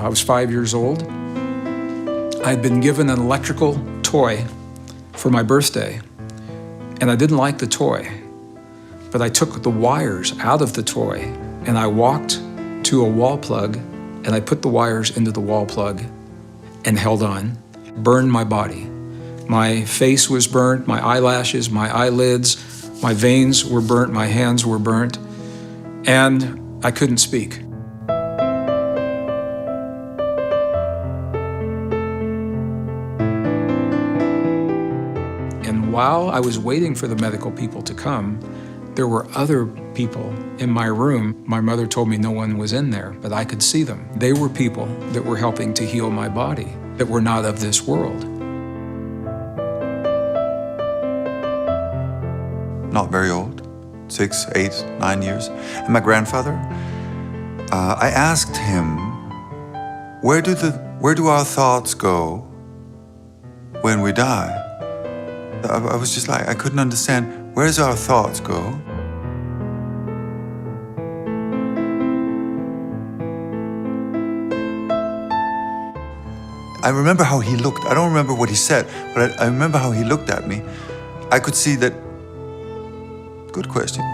I was 5 years old. I'd been given an electrical toy for my birthday, and I didn't like the toy. But I took the wires out of the toy, and I walked to a wall plug, and I put the wires into the wall plug and held on, burned my body. My face was burnt, my eyelashes, my eyelids, my veins were burnt, my hands were burnt, and I couldn't speak. And while I was waiting for the medical people to come, there were other people in my room. My mother told me no one was in there, but I could see them. They were people that were helping to heal my body, that were not of this world. Not very old, 6, 8, 9 years. And my grandfather, I asked him, where do our thoughts go when we die? I was just like, I couldn't understand, where does our thoughts go? I remember how he looked. I don't remember what he said, but I remember how he looked at me. I could see that. Good question.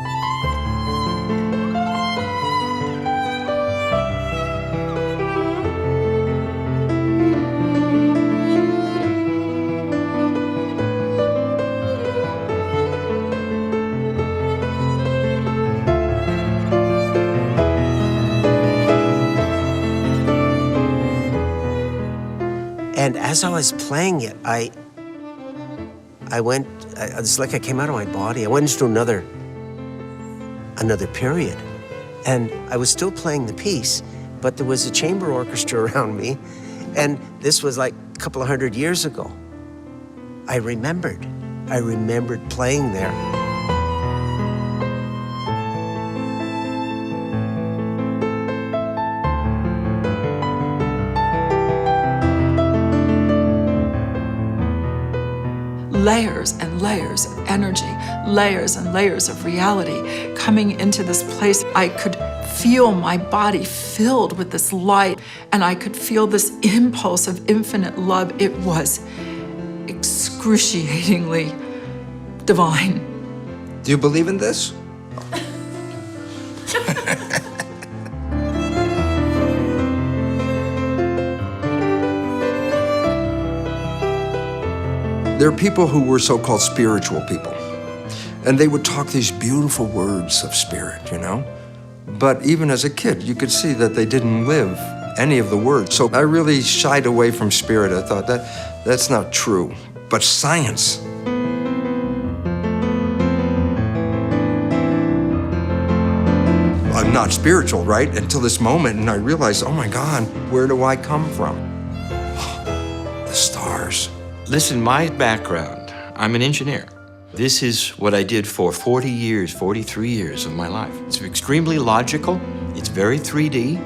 And as I was playing it, it's like I came out of my body. I went into another period. And I was still playing the piece, but there was a chamber orchestra around me. And this was like a couple of 100 years ago. I remembered playing there. Layers and layers of energy, layers and layers of reality coming into this place. I could feel my body filled with this light, and I could feel this impulse of infinite love. It was excruciatingly divine. Do you believe in this? There are people who were so-called spiritual people, and they would talk these beautiful words of spirit, you know? But even as a kid, you could see that they didn't live any of the words. So I really shied away from spirit. I thought that's not true. But science. I'm not spiritual, right? Until this moment, and I realized, oh my God, where do I come from? The stars. Listen, my background, I'm an engineer. This is what I did for 40 years, 43 years of my life. It's extremely logical, it's very 3D,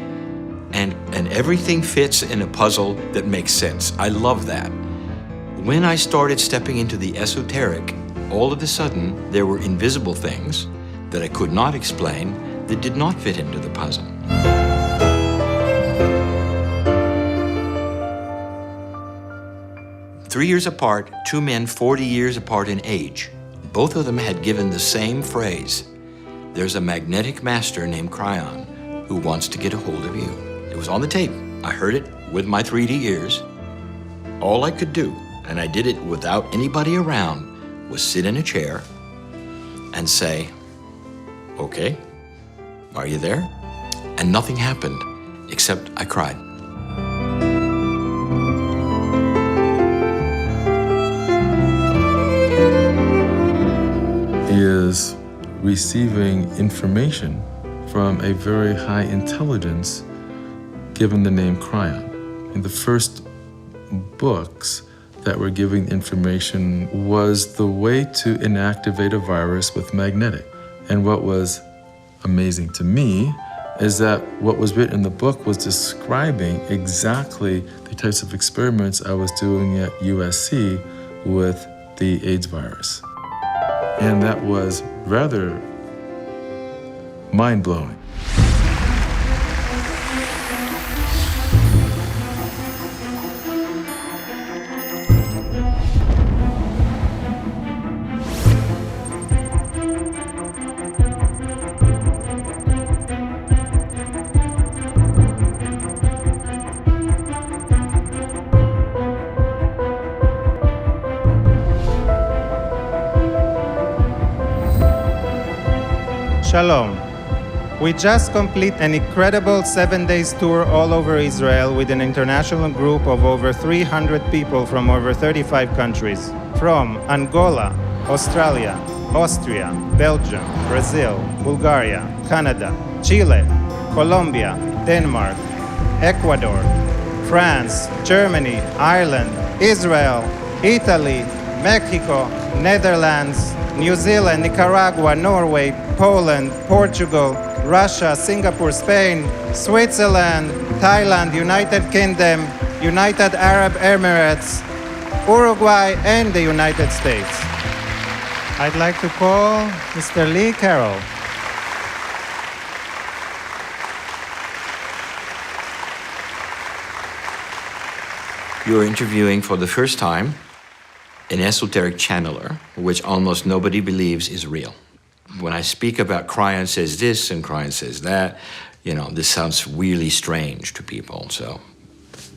and everything fits in a puzzle that makes sense. I love that. When I started stepping into the esoteric, all of a sudden, there were invisible things that I could not explain that did not fit into the puzzle. Three years apart, two men 40 years apart in age. Both of them had given the same phrase. There's a magnetic master named Cryon who wants to get a hold of you. It was on the tape. I heard it with my 3D ears. All I could do, and I did it without anybody around, was sit in a chair and say, okay, are you there? And nothing happened, except I cried. Is receiving information from a very high intelligence given the name Cryon. In the first books that were giving information was the way to inactivate a virus with magnetic. And what was amazing to me is that what was written in the book was describing exactly the types of experiments I was doing at USC with the AIDS virus. And that was rather mind-blowing. Shalom. We just completed an incredible 7 days tour all over Israel with an international group of over 300 people from over 35 countries. From Angola, Australia, Austria, Belgium, Brazil, Bulgaria, Canada, Chile, Colombia, Denmark, Ecuador, France, Germany, Ireland, Israel, Italy, Mexico, Netherlands, New Zealand, Nicaragua, Norway, Poland, Portugal, Russia, Singapore, Spain, Switzerland, Thailand, United Kingdom, United Arab Emirates, Uruguay, and the United States. I'd like to call Mr. Lee Carroll. You're interviewing for the first time an esoteric channeler, which almost nobody believes is real. When I speak about Cryon says this and Cryon says that, this sounds really strange to people. So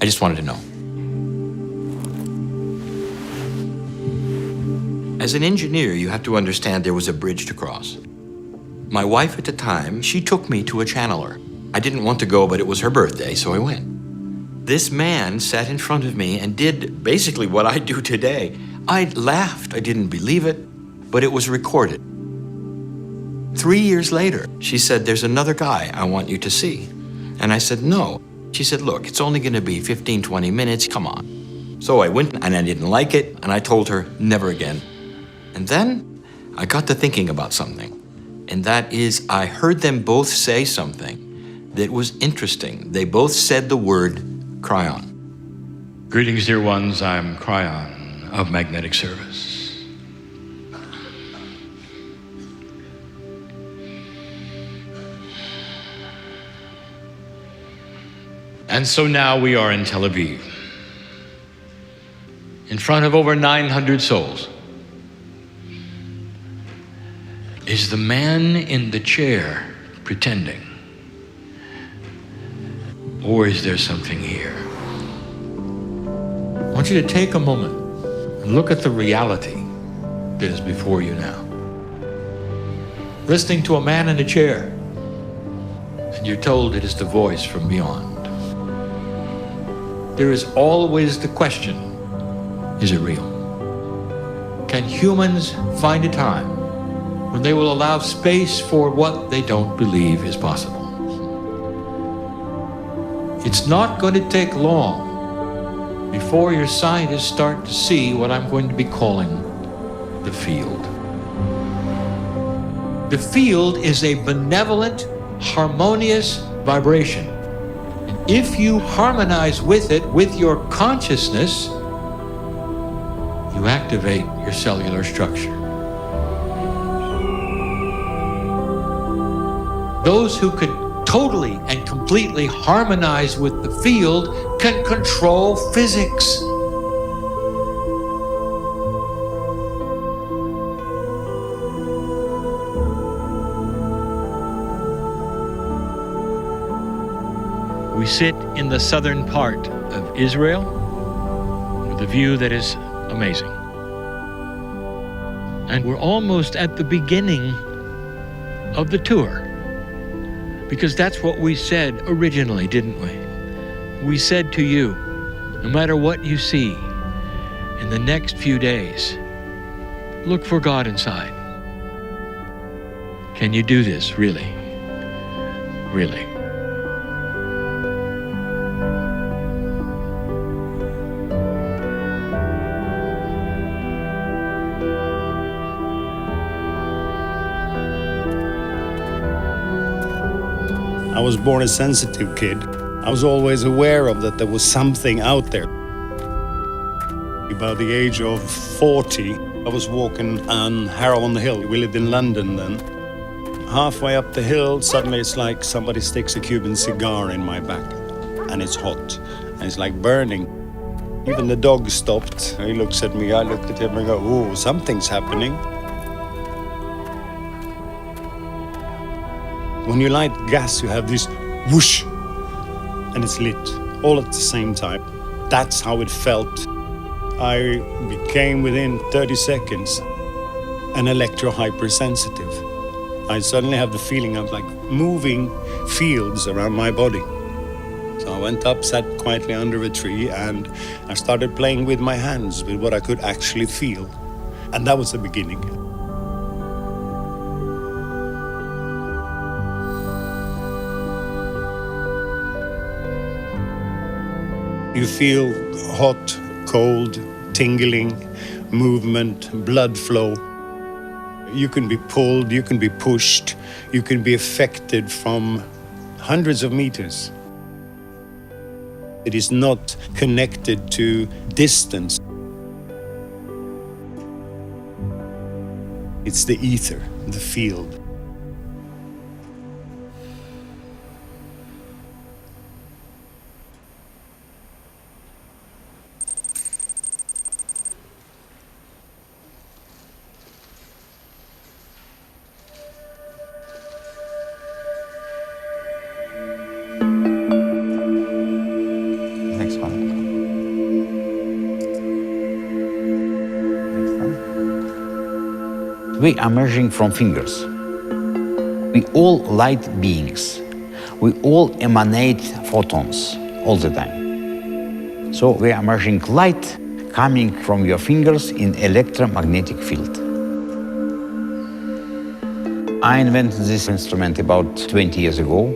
I just wanted to know. As an engineer, you have to understand there was a bridge to cross. My wife at the time, she took me to a channeler. I didn't want to go, but it was her birthday, so I went. This man sat in front of me and did basically what I do today. I laughed, I didn't believe it, but it was recorded. 3 years later, she said, there's another guy I want you to see. And I said, no. She said, look, it's only gonna be 15, 20 minutes, come on. So I went and I didn't like it, and I told her, never again. And then I got to thinking about something. And that is, I heard them both say something that was interesting. They both said the word Cryon. Greetings, dear ones. I'm Cryon of Magnetic Service. And so now we are in Tel Aviv, in front of over 900 souls. Is the man in the chair pretending? Or is there something here? I want you to take a moment and look at the reality that is before you now. Listening to a man in a chair, and you're told it is the voice from beyond. There is always the question, is it real? Can humans find a time when they will allow space for what they don't believe is possible? It's not going to take long before your scientists start to see what I'm going to be calling the field. The field is a benevolent, harmonious vibration. And if you harmonize with it, with your consciousness, you activate your cellular structure. Those who could totally and completely harmonize with the field can control physics. We sit in the southern part of Israel with a view that is amazing. And we're almost at the beginning of the tour. Because that's what we said originally, didn't we? We said to you, no matter what you see in the next few days, look for God inside. Can you do this, really? Really? I was born a sensitive kid. I was always aware of that there was something out there. About the age of 40, I was walking on Harrow-on-the-Hill. We lived in London then. Halfway up the hill, suddenly it's like somebody sticks a Cuban cigar in my back. And it's hot. And it's like burning. Even the dog stopped. He looks at me, I looked at him and go, "Ooh, something's happening." When you light gas, you have this whoosh, and it's lit, all at the same time. That's how it felt. I became, within 30 seconds, an electro-hypersensitive. I suddenly have the feeling of like moving fields around my body. So I went up, sat quietly under a tree, and I started playing with my hands, with what I could actually feel. And that was the beginning. You feel hot, cold, tingling, movement, blood flow. You can be pulled, you can be pushed, you can be affected from hundreds of meters. It is not connected to distance. It's the ether, the field. We are emerging from fingers. We all light beings. We all emanate photons all the time. So we are emerging light coming from your fingers in electromagnetic field. I invented this instrument about 20 years ago.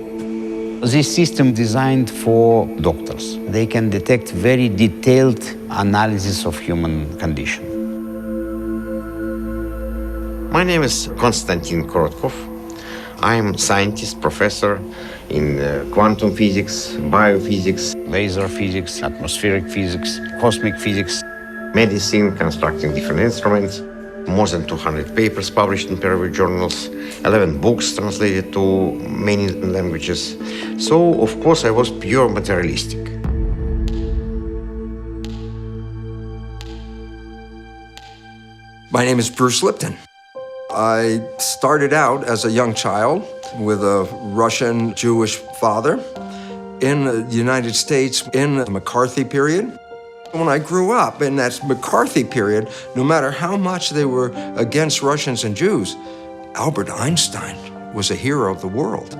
This system designed for doctors. They can detect very detailed analysis of human condition. My name is Konstantin Korotkov. I am scientist, professor in quantum physics, biophysics, Laser physics, atmospheric physics, cosmic physics, medicine, constructing different instruments, more than 200 papers published in peer-reviewed journals, 11 books translated to many languages. So, of course, I was pure materialistic. My name is Bruce Lipton. I started out as a young child with a Russian Jewish father in the United States in the McCarthy period. When I grew up in that McCarthy period, no matter how much they were against Russians and Jews, Albert Einstein was a hero of the world.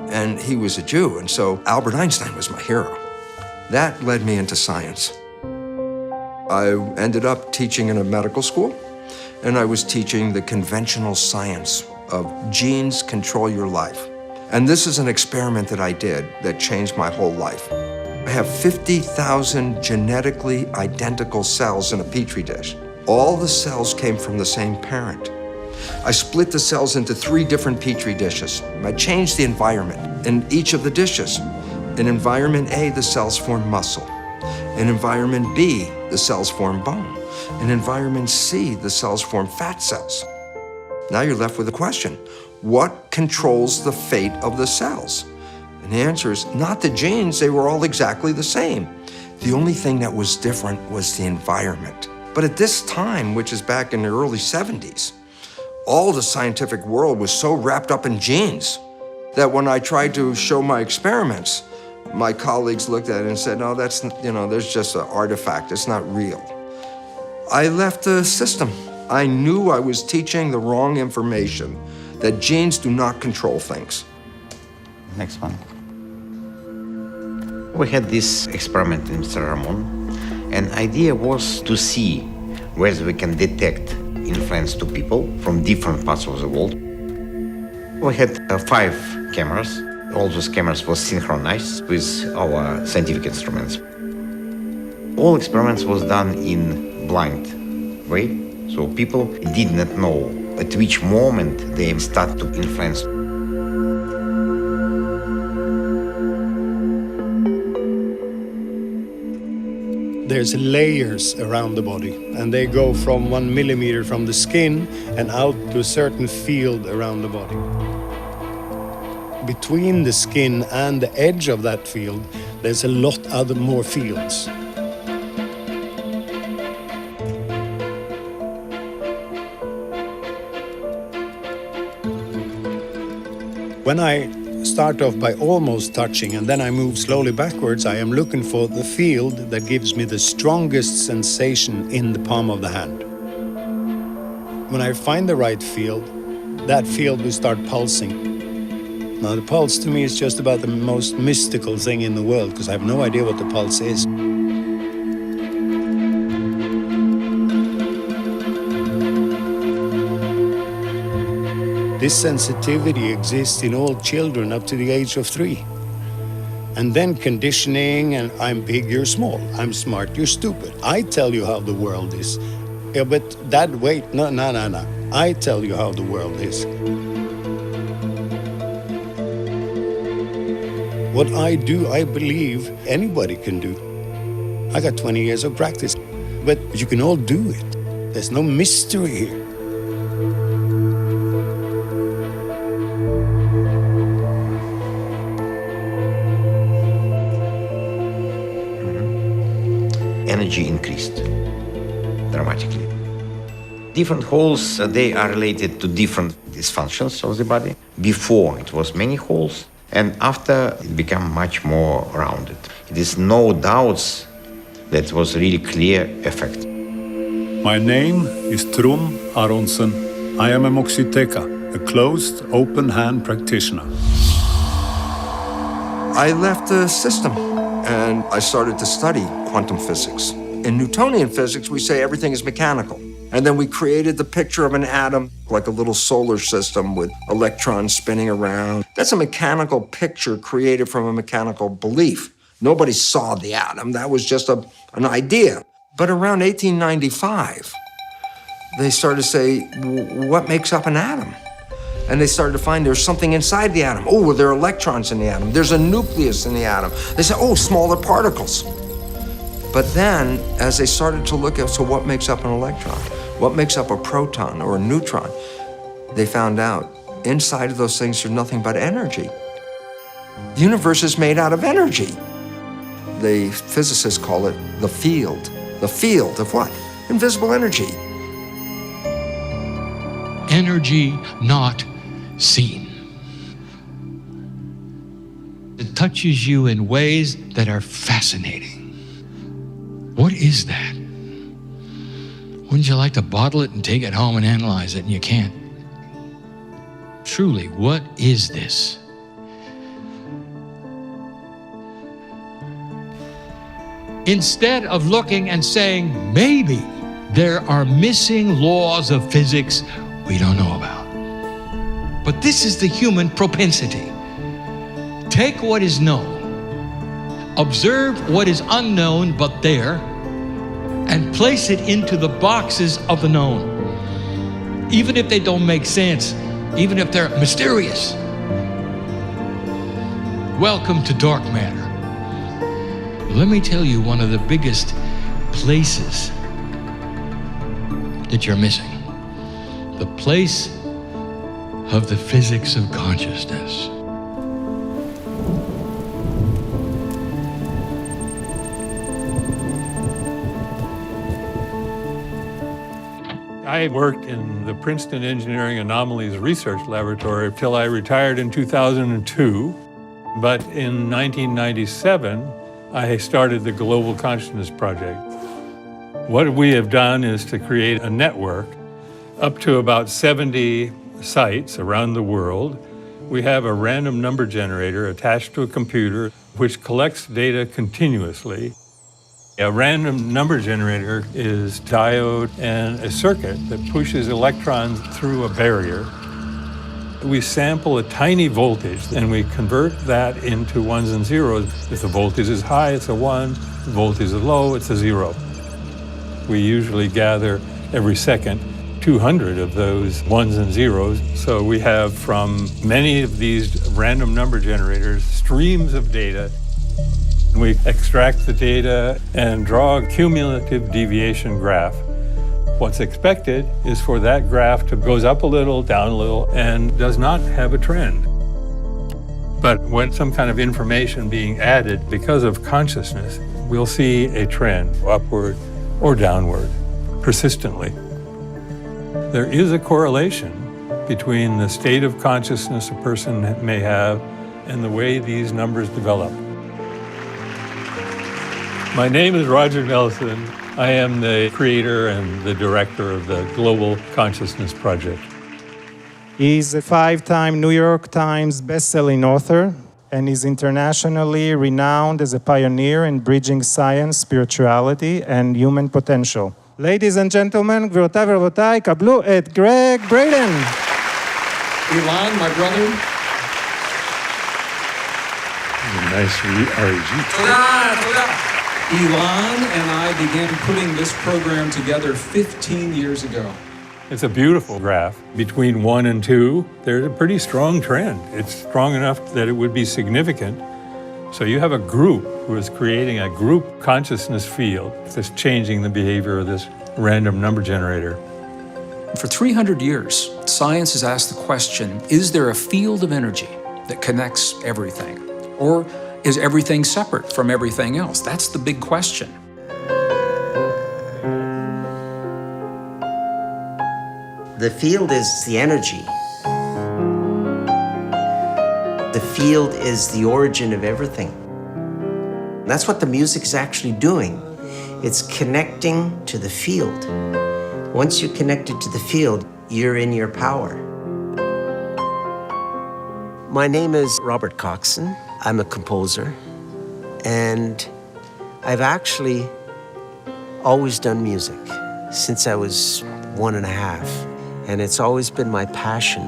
And he was a Jew, and so Albert Einstein was my hero. That led me into science. I ended up teaching in a medical school, and I was teaching the conventional science of genes control your life. And this is an experiment that I did that changed my whole life. I have 50,000 genetically identical cells in a petri dish. All the cells came from the same parent. I split the cells into 3 different petri dishes. I changed the environment in each of the dishes. In environment A, the cells form muscle. In environment B, the cells form bone. In environment C, the cells form fat cells. Now you're left with a question. What controls the fate of the cells? And the answer is not the genes, they were all exactly the same. The only thing that was different was the environment. But at this time, which is back in the early 70s, all the scientific world was so wrapped up in genes that when I tried to show my experiments, my colleagues looked at it and said, no, that's, there's just an artifact, it's not real. I left the system. I knew I was teaching the wrong information, that genes do not control things. Next one. We had this experiment in Mr. Ramon, and idea was to see whether we can detect influence to people from different parts of the world. We had 5 cameras. All those cameras were synchronized with our scientific instruments. All experiments was done in blind way, so people did not know at which moment they start to influence. There's layers around the body, and they go from 1 millimeter from the skin and out to a certain field around the body. Between the skin and the edge of that field, there's a lot other more fields. When I start off by almost touching and then I move slowly backwards, I am looking for the field that gives me the strongest sensation in the palm of the hand. When I find the right field, that field will start pulsing. Now, the pulse to me is just about the most mystical thing in the world, because I have no idea what the pulse is. This sensitivity exists in all children up to the age of 3. And then conditioning, and I'm big, you're small. I'm smart, you're stupid. I tell you how the world is. Yeah, but that, wait, no. I tell you how the world is. What I do, I believe anybody can do. I got 20 years of practice, but you can all do it. There's no mystery here. Energy increased dramatically. Different holes, they are related to different dysfunctions of the body. Before it was many holes, and after it became much more rounded. It is no doubts that it was really clear effect. My name is Trum Aronsen. I am a Moxiteca, a closed, open-hand practitioner. I left the system and I started to study quantum physics. In Newtonian physics, we say everything is mechanical. And then we created the picture of an atom, like a little solar system with electrons spinning around. That's a mechanical picture created from a mechanical belief. Nobody saw the atom. That was just an idea. But around 1895, they started to say, what makes up an atom? And they started to find there's something inside the atom. Oh, well, there are electrons in the atom. There's a nucleus in the atom. They said, oh, smaller particles. But then, as they started to look at, so what makes up an electron? What makes up a proton or a neutron? They found out inside of those things there's nothing but energy. The universe is made out of energy. The physicists call it the field. The field of what? Invisible energy. Energy not seen. It touches you in ways that are fascinating. What is that? Wouldn't you like to bottle it and take it home and analyze it, and you can't? Truly, what is this? Instead of looking and saying, maybe there are missing laws of physics we don't know about. But this is the human propensity. Take what is known, observe what is unknown but there, and place it into the boxes of the known. Even if they don't make sense, even if they're mysterious. Welcome to dark matter. Let me tell you one of the biggest places that you're missing. The place of the physics of consciousness. I worked in the Princeton Engineering Anomalies Research Laboratory till I retired in 2002. But in 1997, I started the Global Consciousness Project. What we have done is to create a network up to about 70 sites around the world. We have a random number generator attached to a computer which collects data continuously. A random number generator is diode and a circuit that pushes electrons through a barrier. We sample a tiny voltage and we convert that into ones and zeros. If the voltage is high, it's a 1. If the voltage is low, it's a 0. We usually gather every second 200 of those ones and zeros. So we have from many of these random number generators streams of data. We extract the data and draw a cumulative deviation graph. What's expected is for that graph to goes up a little, down a little, and does not have a trend. But when some kind of information being added because of consciousness, we'll see a trend, upward or downward, persistently. There is a correlation between the state of consciousness a person may have and the way these numbers develop. My name is Roger Nelson. I am the creator and the director of the Global Consciousness Project. He's a 5-time New York Times best-selling author, and is internationally renowned as a pioneer in bridging science, spirituality, and human potential. Ladies and gentlemen, גבירותיי ורבותיי, קבלו את גרג בריידן. Elon, my brother. A nice REG. Elon and I began putting this program together 15 years ago. It's a beautiful graph. Between 1 and 2, there's a pretty strong trend. It's strong enough that it would be significant. So you have a group who is creating a group consciousness field that's changing the behavior of this random number generator. For 300 years, science has asked the question, is there a field of energy that connects everything? Or is everything separate from everything else? That's the big question. The field is the energy. The field is the origin of everything. That's what the music is actually doing. It's connecting to the field. Once you're connected to the field, you're in your power. My name is Robert Coxon. I'm a composer, and I've actually always done music since I was 1.5, and it's always been my passion.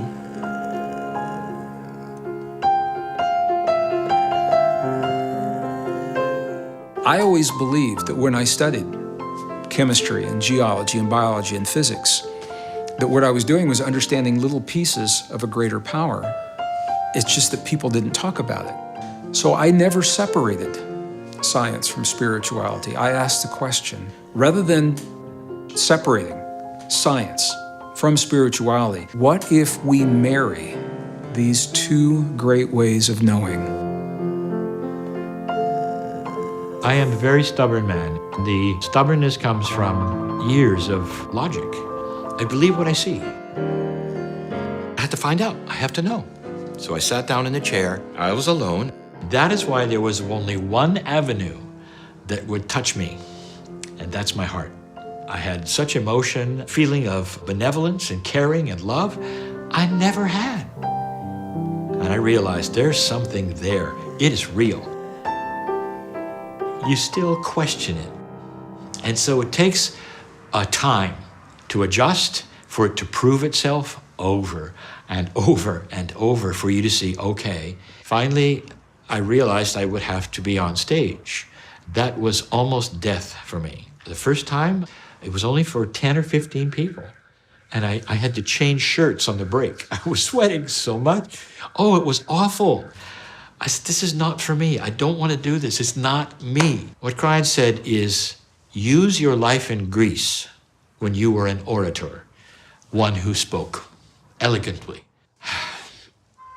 I always believed that when I studied chemistry and geology and biology and physics, that what I was doing was understanding little pieces of a greater power. It's just that people didn't talk about it. So I never separated science from spirituality. I asked the question, rather than separating science from spirituality, what if we marry these two great ways of knowing? I am a very stubborn man. The stubbornness comes from years of logic. I believe what I see. I had to find out. I have to know. So I sat down in the chair. I was alone. That is why there was only one avenue that would touch me, and that's my heart. I had such emotion, feeling of benevolence and caring and love I never had. And I realized there's something there. It is real. You still question it. And so it takes a time to adjust, for it to prove itself over and over and over, for you to see, okay. Finally, I realized I would have to be on stage. That was almost death for me. The first time, it was only for 10 or 15 people. And I had to change shirts on the break. I was sweating so much. Oh, it was awful. I said, this is not for me. I don't want to do this. It's not me. What Cryan said is, use your life in Greece when you were an orator, one who spoke elegantly.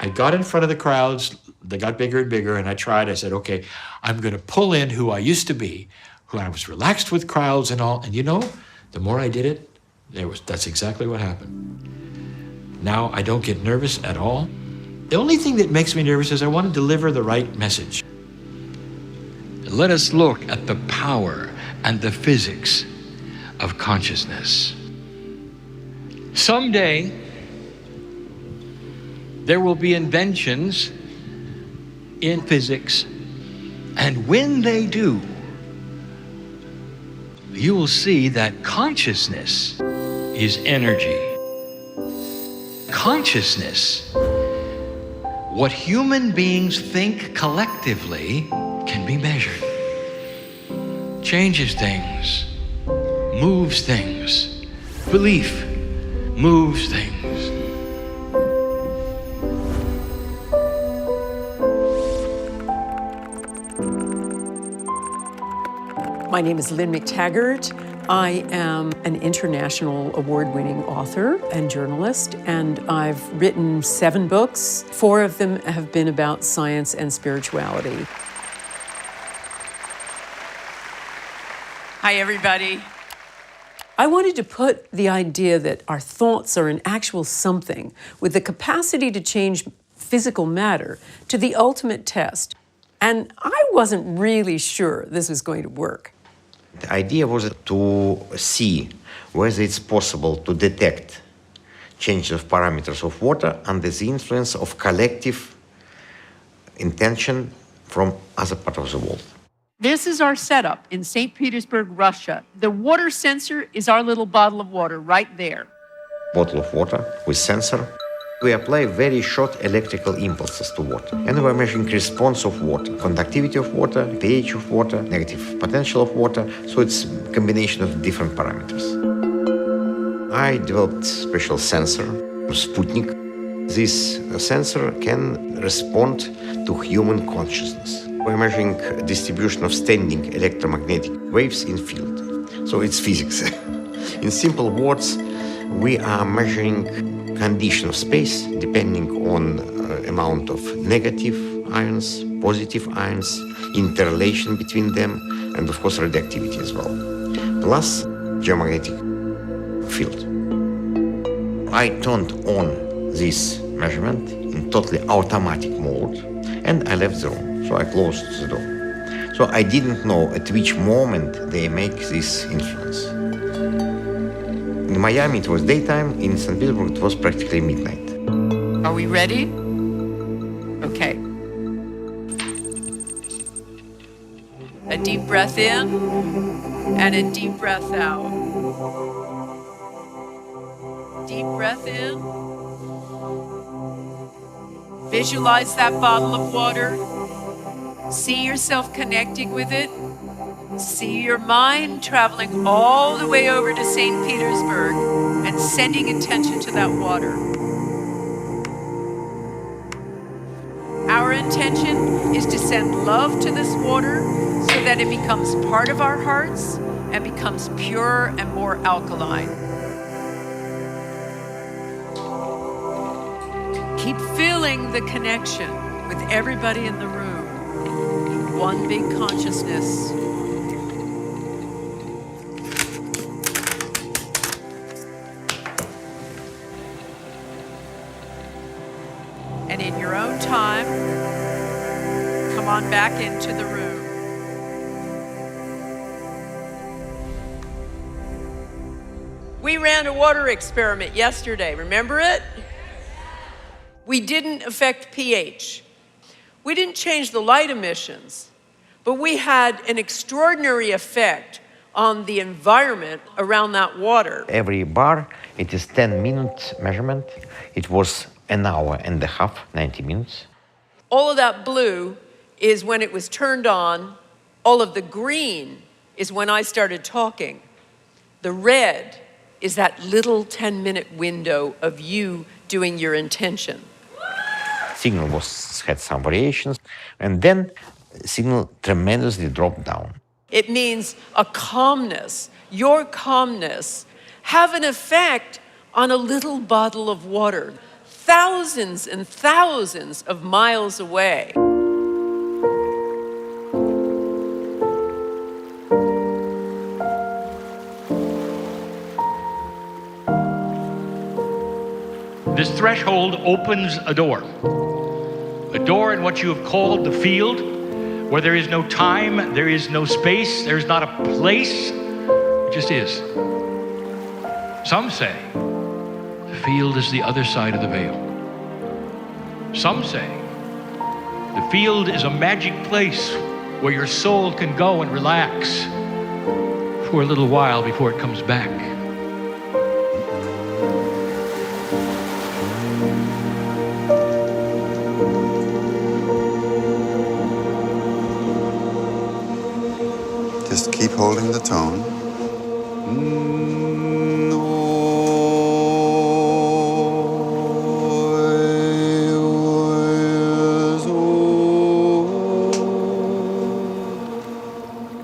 I got in front of the crowds. They got bigger and bigger, and I tried. I said, okay, I'm going to pull in who I used to be, who I was relaxed with crowds and all. And you know, the more I did it, that's exactly what happened. Now I don't get nervous at all. The only thing that makes me nervous is I want to deliver the right message. Let us look at the power and the physics of consciousness. Someday, there will be inventions in physics, and when they do, you will see that consciousness is energy. Consciousness, what human beings think collectively, can be measured. Changes things, moves things. Belief moves things. My name is Lynn McTaggart. I am an international award-winning author and journalist, and I've written 7 books. 4 of them have been about science and spirituality. Hi, everybody. I wanted to put the idea that our thoughts are an actual something with the capacity to change physical matter to the ultimate test. And I wasn't really sure this was going to work. The idea was to see whether it's possible to detect changes of parameters of water under the influence of collective intention from other parts of the world. This is our setup in St. Petersburg, Russia. The water sensor is our little bottle of water right there. Bottle of water with sensor. We apply very short electrical impulses to water. And we're measuring response of water, conductivity of water, pH of water, negative potential of water. So it's a combination of different parameters. I developed special sensor, Sputnik. This sensor can respond to human consciousness. We're measuring distribution of standing electromagnetic waves in field. So it's physics. In simple words, we are measuring condition of space depending on amount of negative ions, positive ions, interrelation between them, and of course radioactivity as well, plus geomagnetic field. I turned on this measurement in totally automatic mode and I left the room, so I closed the door. So I didn't know at which moment they make this influence. In Miami it was daytime, in St. Petersburg it was practically midnight. Are we ready? Okay. A deep breath in and a deep breath out. Deep breath in. Visualize that bottle of water. See yourself connecting with it. See your mind traveling all the way over to St. Petersburg and sending attention to that water. Our intention is to send love to this water so that it becomes part of our hearts and becomes pure and more alkaline. Keep feeling the connection with everybody in the room. One big consciousness. And in your own time, come on back into the room. We ran a water experiment yesterday, remember it? We didn't affect pH. We didn't change the light emissions, but we had an extraordinary effect on the environment around that water. Every bar, it is 10-minute measurement. It was an hour and a half, 90 minutes. All of that blue is when it was turned on. All of the green is when I started talking. The red is that little 10-minute window of you doing your intention. Signal had some variations, and then signal tremendously dropped down. It means a calmness, your calmness, have an effect on a little bottle of water, thousands and thousands of miles away. This threshold opens a door in what you have called the field, where there is no time, there is no space, there's not a place, it just is. Some say the field is the other side of the veil. Some say the field is a magic place where your soul can go and relax for a little while before it comes back. Just keep holding the tone.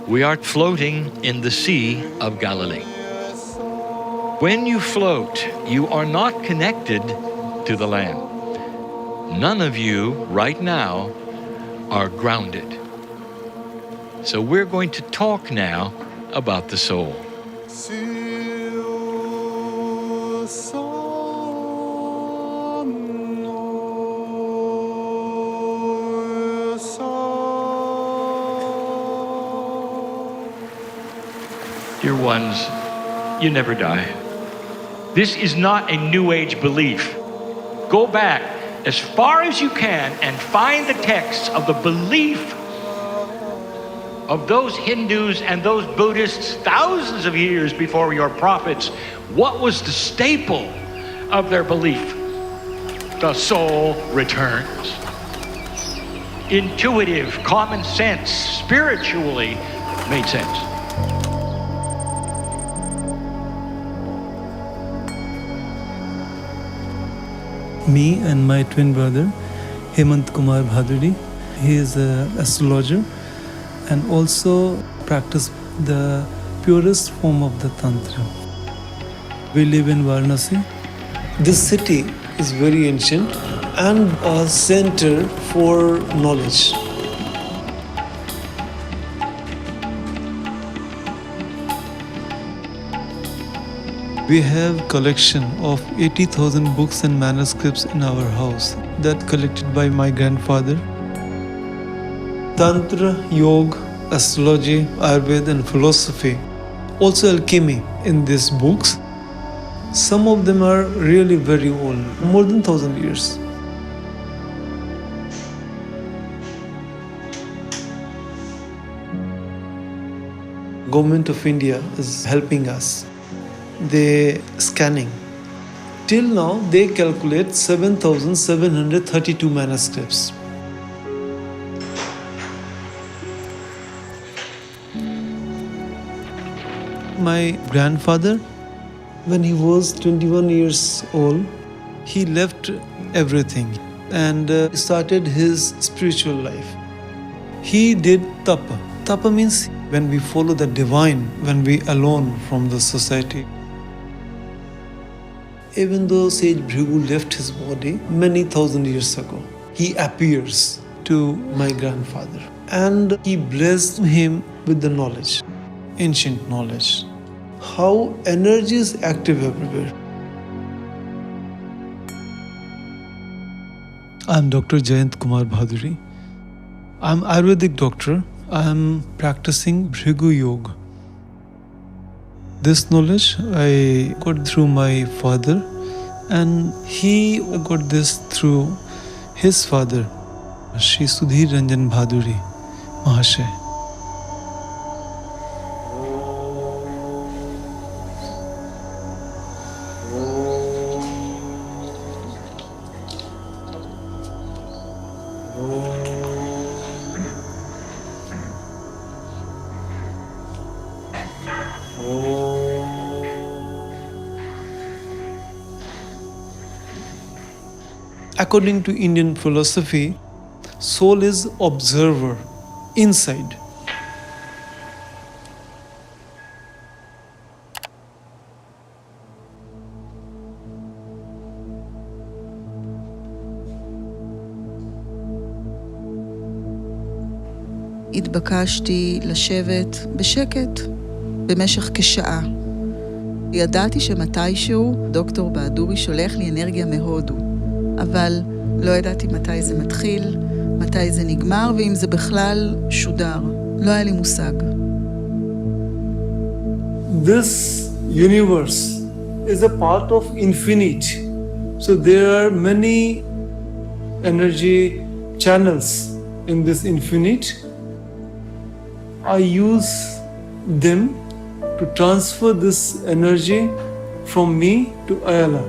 We are floating in the Sea of Galilee. When you float, you are not connected to the land. None of you right now are grounded. So we're going to talk now about the soul. Dear ones, you never die. This is not a New Age belief. Go back as far as you can and find the texts of the belief of those Hindus and those Buddhists thousands of years before your prophets. What was the staple of their belief? The soul returns. Intuitive, common sense, spiritually made sense. Me and my twin brother, Hemant Kumar Bhaduri, he is an astrologer and also practice the purest form of the Tantra. We live in Varanasi. This city is very ancient and a center for knowledge. We have collection of 80,000 books and manuscripts in our house that collected by my grandfather. Tantra, yoga, astrology, Ayurveda and philosophy. Also alchemy in these books. Some of them are really very old, more than 1,000 years. Government of India is helping us. They scanning. Till now, they calculate 7,732 manuscripts. My grandfather, when he was 21 years old, he left everything and started his spiritual life. He did tapa. Tapa means when we follow the divine, when we alone from the society. Even though Sage Bhrigu left his body many thousand years ago, he appears to my grandfather and he blessed him with the knowledge, ancient knowledge, how energy is active everywhere. I'm Dr. Jayant Kumar Bhaduri. I'm Ayurvedic doctor. I'm practicing Bhrigu Yoga. This knowledge I got through my father, and he got this through his father, Shri Sudhir Ranjan Bhaduri Mahashay. According to Indian philosophy, soul is observer, inside. התבקשתי לשבת בשקט במשך כשעה. ידעתי שמתישהו דוקטור בהדורי שולח לי אנרגיה מהודו. אבל לא ידעתי מתי זה מתחיל, מתי זה נגמר, ואם זה בכלל שודר. לא היה לי מושג. This universe is a part of infinite. So there are many energy channels in this infinite. I use them to transfer this energy from me to Ayala.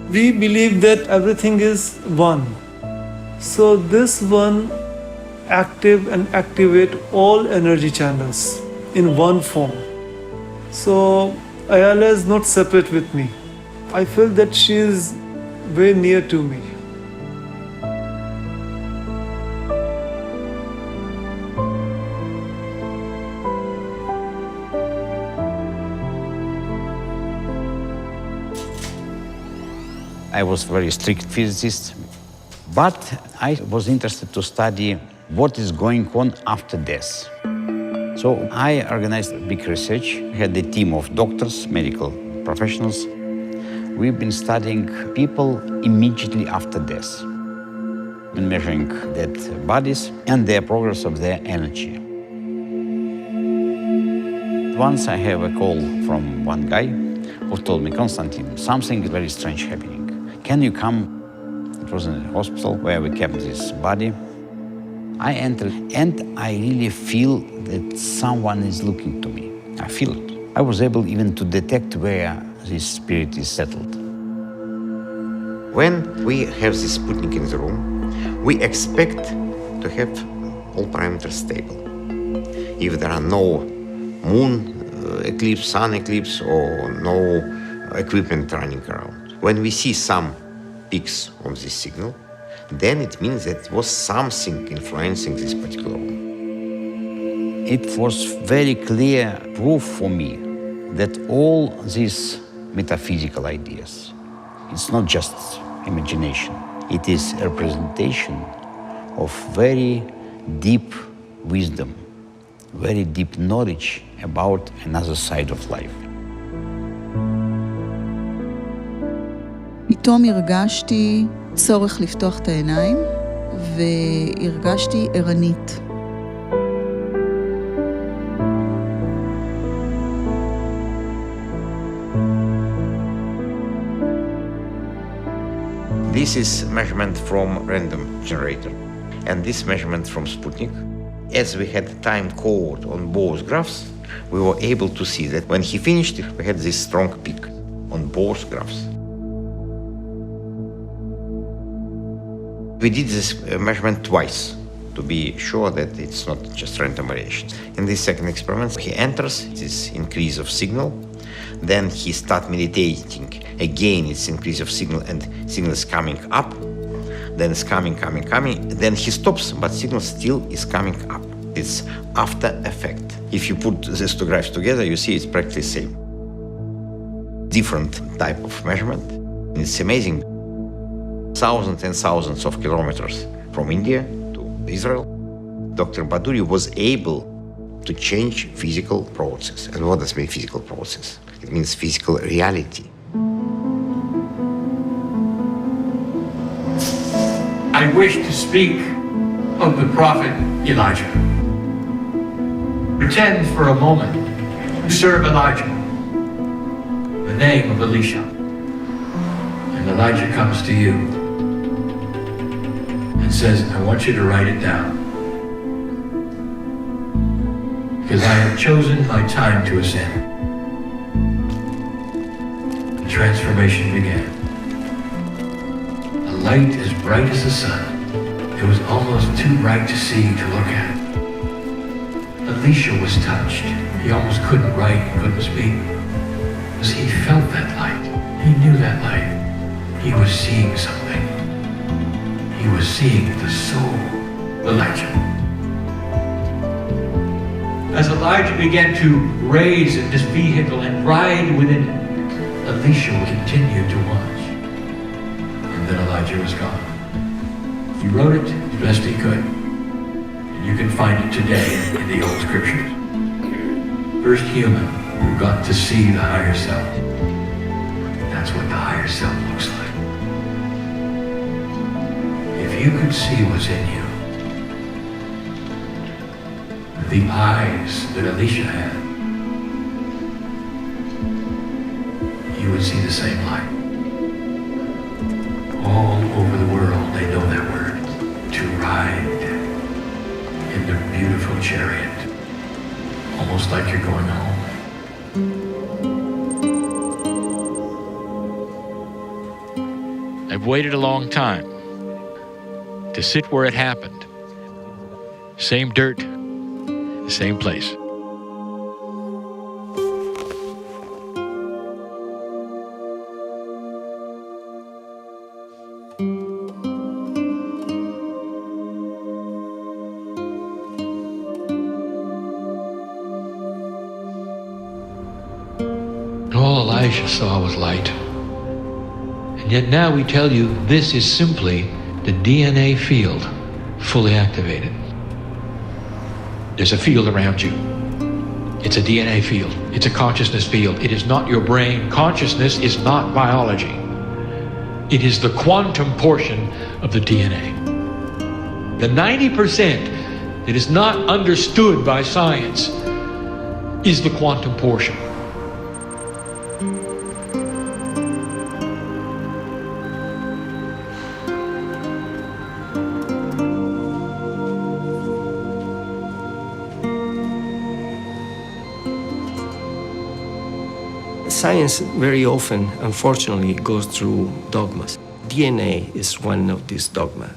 We believe that everything is one. So this one active and activate all energy channels in one form. So Ayala is not separate with me. I feel that she is very near to me. I was a very strict physicist, but I was interested to study what is going on after death. So I organized big research, had a team of doctors, medical professionals. We've been studying people immediately after death, been measuring dead bodies and their progress of their energy. Once I have a call from one guy who told me, Konstantin, something very strange happening. Can you come? It was in a hospital where we kept this body. I entered and I really feel that someone is looking to me. I feel it. I was able even to detect where this spirit is settled. When we have this Sputnik in the room, we expect to have all parameters stable. If there are no moon eclipse, sun eclipse, or no equipment running around. When we see some peaks on this signal, then it means that it was something influencing this particular room. It was very clear proof for me that all these metaphysical ideas, it's not just imagination, it is a representation of very deep wisdom, very deep knowledge about another side of life. פתאום הרגשתי צורך לפתוח את העיניים, והרגשתי ערנית. This is measurement from random generator, and this measurement from Sputnik. As we had time code on both graphs, we were able to see that when he finished, we had this strong peak on both graphs. We did this measurement twice to be sure that it's not just random variations. In this second experiment, he enters this increase of signal, then he starts meditating. Again, it's increase of signal, and signal is coming up, then it's coming, then he stops, but signal still is coming up. It's after effect. If you put these two graphs together, you see it's practically the same. Different type of measurement. It's amazing. Thousands and thousands of kilometers from India to Israel, Dr. Baduri was able to change physical process. And what does mean physical process? It means physical reality. I wish to speak of the prophet Elijah. Pretend for a moment to serve Elijah, the name of Elisha. And Elijah comes to you and says, I want you to write it down, because I have chosen my time to ascend. The transformation began. A light as bright as the sun. It was almost too bright to see, to look at. Elisha was touched. He almost couldn't write, couldn't speak, because he felt that light. He knew that light. He was seeing something. He was seeing the soul of Elijah. As Elijah began to raise in this vehicle and ride within it, Elisha continued to watch. And then Elijah was gone. He wrote it as best he could. And you can find it today in the old scriptures. First human who got to see the higher self. That's what the higher self looks like. If you could see what's in you, the eyes that Elisha had, you would see the same light. All over the world, they know that word, to ride in the beautiful chariot, almost like you're going home. I've waited a long time to sit where it happened. Same dirt, same place. All Elijah saw was light. And yet now we tell you this is simply the DNA field fully activated. There's a field around you. It's a DNA field. It's a consciousness field. It is not your brain. Consciousness is not biology. It is the quantum portion of the DNA. The 90% that is not understood by science is the quantum portion. Science very often, unfortunately, goes through dogmas. DNA is one of these dogmas.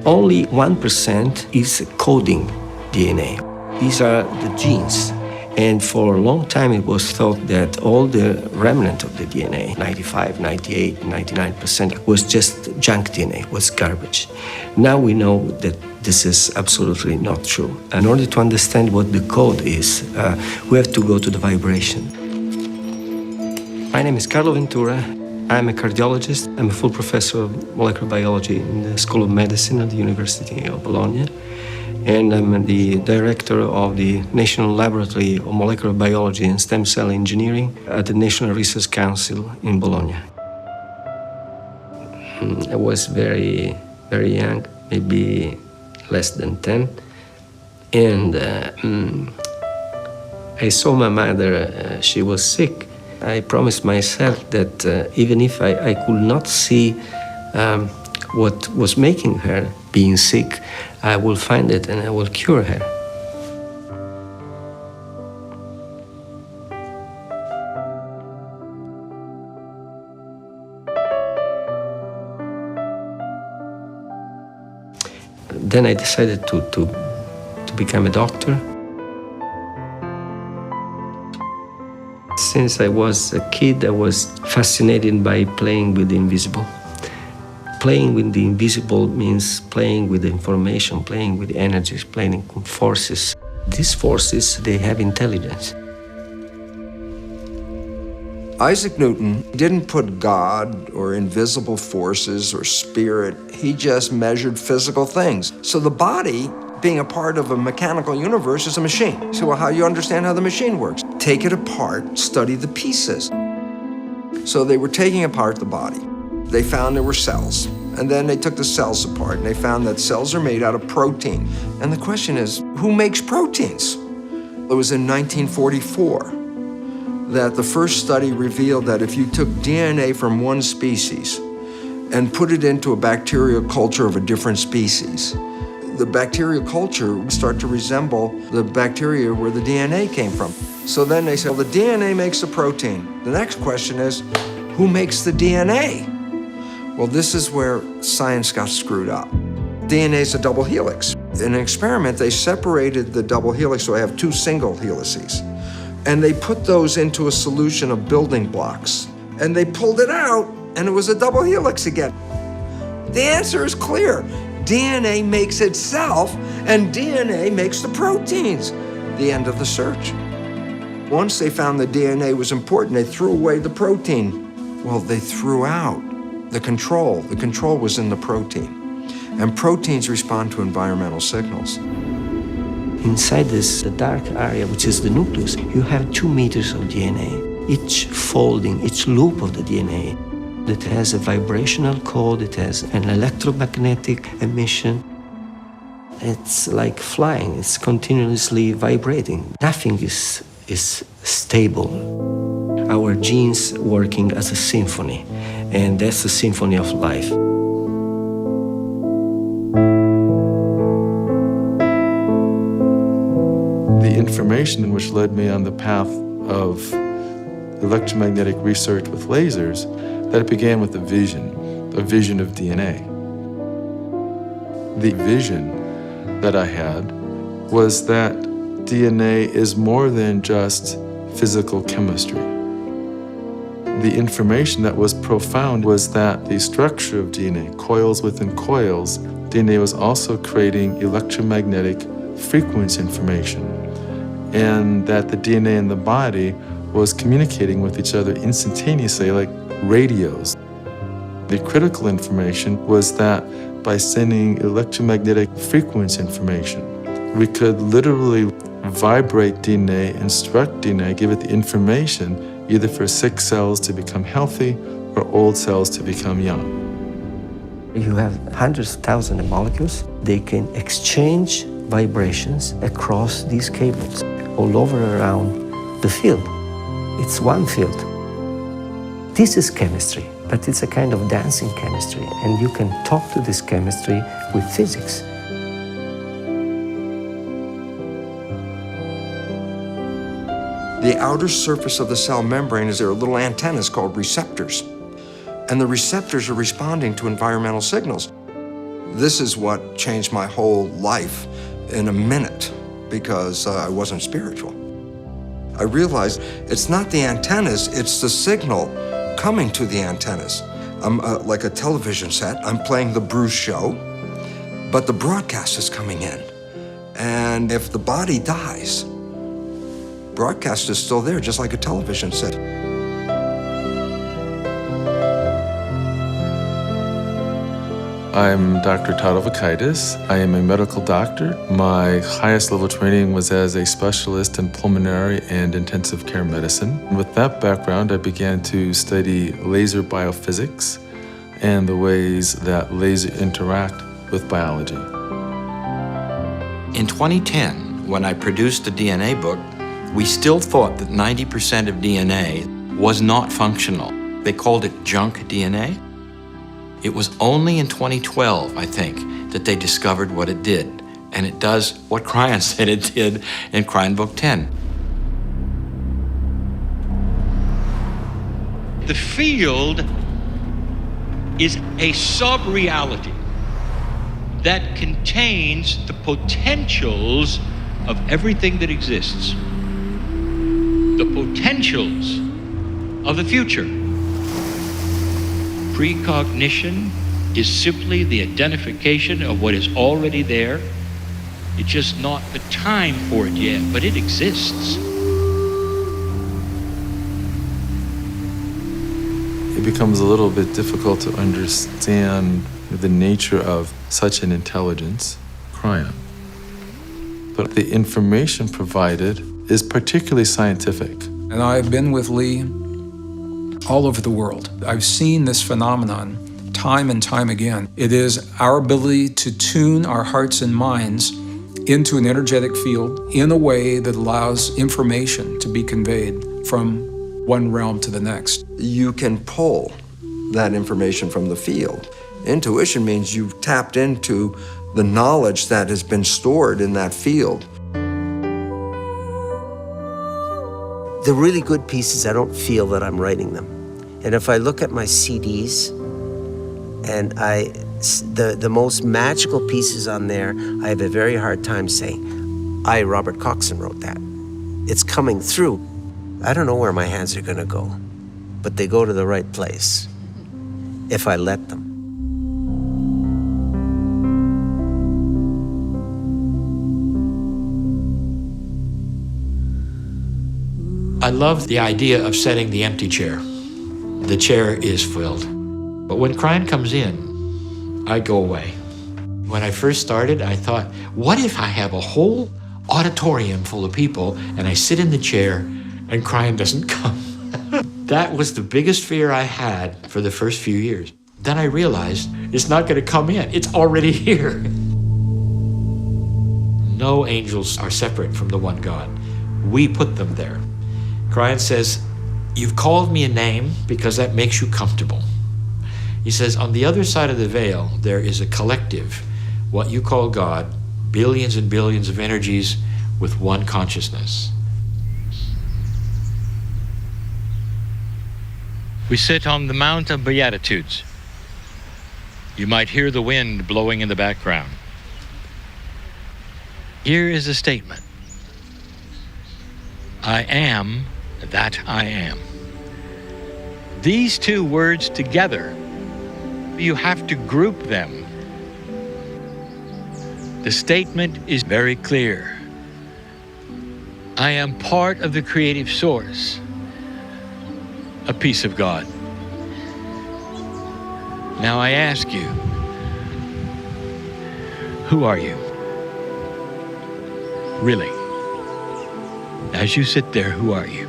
Only 1% is coding DNA. These are the genes. And for a long time, it was thought that all the remnant of the DNA, 95, 98, 99%, was just junk DNA, was garbage. Now we know that this is absolutely not true. In order to understand what the code is, we have to go to the vibration. My name is Carlo Ventura. I'm a cardiologist. I'm a full professor of molecular biology in the School of Medicine at the University of Bologna. And I'm the director of the National Laboratory of Molecular Biology and Stem Cell Engineering at the National Research Council in Bologna. I was very, very young, maybe less than 10. And I saw my mother, she was sick. I promised myself that even if I could not see what was making her being sick, I will find it and I will cure her. Then I decided to become a doctor. Since I was a kid, I was fascinated by playing with the invisible. Playing with the invisible means playing with information, playing with energies, playing with forces. These forces, they have intelligence. Isaac Newton didn't put God or invisible forces or spirit, he just measured physical things. So the body, being a part of a mechanical universe, is a machine. So how do you understand how the machine works? Take it apart, study the pieces. So they were taking apart the body. They found there were cells, and then they took the cells apart, and they found that cells are made out of protein. And the question is, who makes proteins? It was in 1944 that the first study revealed that if you took DNA from one species and put it into a bacterial culture of a different species, the bacterial culture would start to resemble the bacteria where the DNA came from. So then they said, well, the DNA makes the protein. The next question is, who makes the DNA? Well, this is where science got screwed up. DNA is a double helix. In an experiment, they separated the double helix, so I have two single helices. And they put those into a solution of building blocks. And they pulled it out, and it was a double helix again. The answer is clear. DNA makes itself, and DNA makes the proteins. The end of the search. Once they found the DNA was important, they threw away the protein. Well, they threw out the control. The control was in the protein. And proteins respond to environmental signals. Inside this, the dark area, which is the nucleus, you have 2 meters of DNA. Each folding, each loop of the DNA, that has a vibrational code, it has an electromagnetic emission. It's like flying, it's continuously vibrating. Nothing is stable. Our genes working as a symphony, and that's the symphony of life. The information which led me on the path of electromagnetic research with lasers, that it began with a vision of DNA. The vision that I had was that DNA is more than just physical chemistry. The information that was profound was that the structure of DNA, coils within coils, DNA was also creating electromagnetic frequency information, and that the DNA in the body was communicating with each other instantaneously like radios. The critical information was that by sending electromagnetic frequency information, we could literally vibrate DNA, instruct DNA, give it the information either for sick cells to become healthy or old cells to become young. You have hundreds of thousands of molecules. They can exchange vibrations across these cables, all over around the field. It's one field. This is chemistry, but it's a kind of dancing chemistry, and you can talk to this chemistry with physics. The outer surface of the cell membrane is there are little antennas called receptors. And the receptors are responding to environmental signals. This is what changed my whole life in a minute because I wasn't spiritual. I realized it's not the antennas, it's the signal coming to the antennas. I'm like a television set, I'm playing the Bruce show, but the broadcast is coming in. And if the body dies, broadcast is still there, just like a television set. I'm Dr. Todo. I am a medical doctor. My highest level training was as a specialist in pulmonary and intensive care medicine. With that background, I began to study laser biophysics and the ways that lasers interact with biology. In 2010, when I produced the DNA book, we still thought that 90% of DNA was not functional. They called it junk DNA. It was only in 2012, I think, that they discovered what it did. And it does what Cryon said it did in Cryon Book 10. The field is a sub-reality that contains the potentials of everything that exists. The potentials of the future. Precognition is simply the identification of what is already there. It's just not the time for it yet, but it exists. It becomes a little bit difficult to understand the nature of such an intelligence, Cryon. But the information provided is particularly scientific. And I've been with Lee all over the world. I've seen this phenomenon time and time again. It is our ability to tune our hearts and minds into an energetic field in a way that allows information to be conveyed from one realm to the next. You can pull that information from the field. Intuition means you've tapped into the knowledge that has been stored in that field. The really good pieces, I don't feel that I'm writing them. And if I look at my CDs, and the most magical pieces on there, I have a very hard time saying, I, Robert Coxon, wrote that. It's coming through. I don't know where my hands are gonna go, but they go to the right place, if I let them. I love the idea of setting the empty chair. The chair is filled. But when Cryon comes in, I go away. When I first started, I thought, what if I have a whole auditorium full of people and I sit in the chair and Cryon doesn't come? That was the biggest fear I had for the first few years. Then I realized it's not going to come in. It's already here. No angels are separate from the one God. We put them there. Cryon says, you've called me a name because that makes you comfortable. He says, on the other side of the veil, there is a collective, what you call God, billions and billions of energies with one consciousness. We sit on the Mount of Beatitudes. You might hear the wind blowing in the background. Here is a statement. I am that I am. These two words together, you have to group them. The statement is very clear. I am part of the creative source, a piece of God. Now I ask you, who are you? Really? As you sit there, who are you?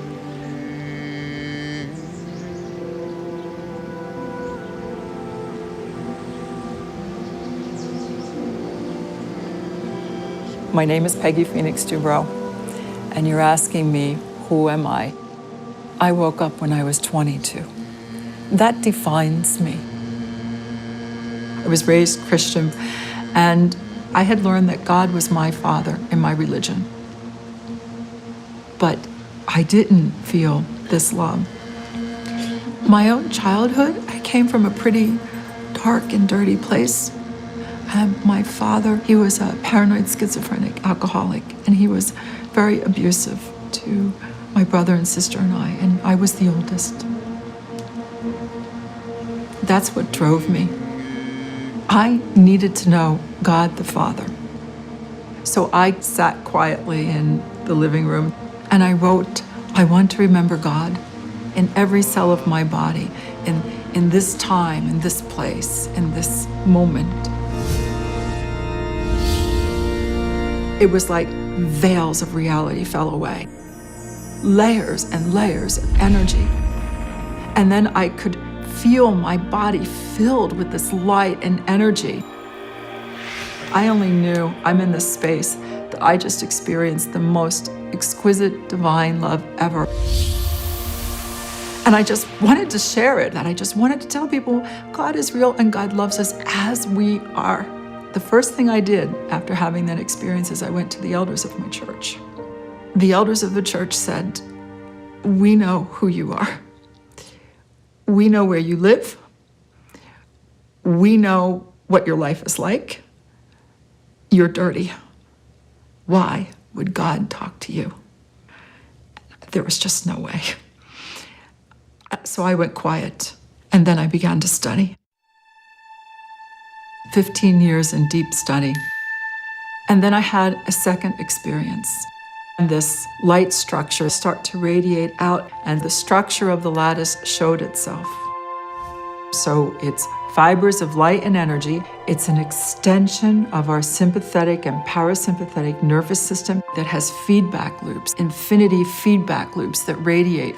My name is Peggy Phoenix Dubrow, and you're asking me, who am I? I woke up when I was 22. That defines me. I was raised Christian, and I had learned that God was my father in my religion. But I didn't feel this love. My own childhood, I came from a pretty dark and dirty place. My father, he was a paranoid schizophrenic alcoholic, and he was very abusive to my brother and sister and I was the oldest. That's what drove me. I needed to know God the Father. So I sat quietly in the living room and I wrote, I want to remember God in every cell of my body, in this time, in this place, in this moment. It was like veils of reality fell away. Layers and layers of energy. And then I could feel my body filled with this light and energy. I only knew I'm in this space that I just experienced the most exquisite divine love ever. And I just wanted to share it, and I just wanted to tell people God is real and God loves us as we are. The first thing I did after having that experience is I went to the elders of my church. The elders of the church said, we know who you are. We know where you live. We know what your life is like. You're dirty. Why would God talk to you? There was just no way. So I went quiet, and then I began to study. 15 years in deep study. And then I had a second experience. And this light structure started to radiate out, and the structure of the lattice showed itself. So it's fibers of light and energy. It's an extension of our sympathetic and parasympathetic nervous system that has feedback loops, infinity feedback loops that radiate.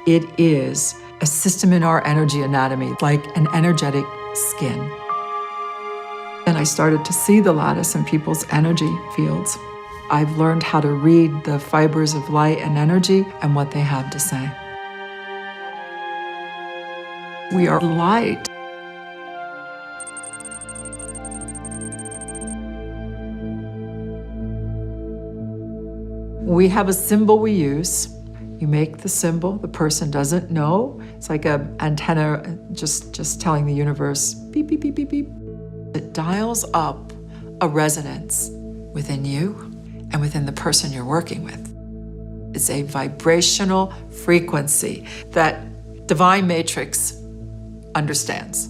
It is a system in our energy anatomy, like an energetic skin. And I started to see the lattice in people's energy fields. I've learned how to read the fibers of light and energy and what they have to say. We are light. We have a symbol we use. You make the symbol, the person doesn't know. It's like an antenna just telling the universe, beep, beep, beep, beep, beep. It dials up a resonance within you and within the person you're working with. It's a vibrational frequency that Divine Matrix understands.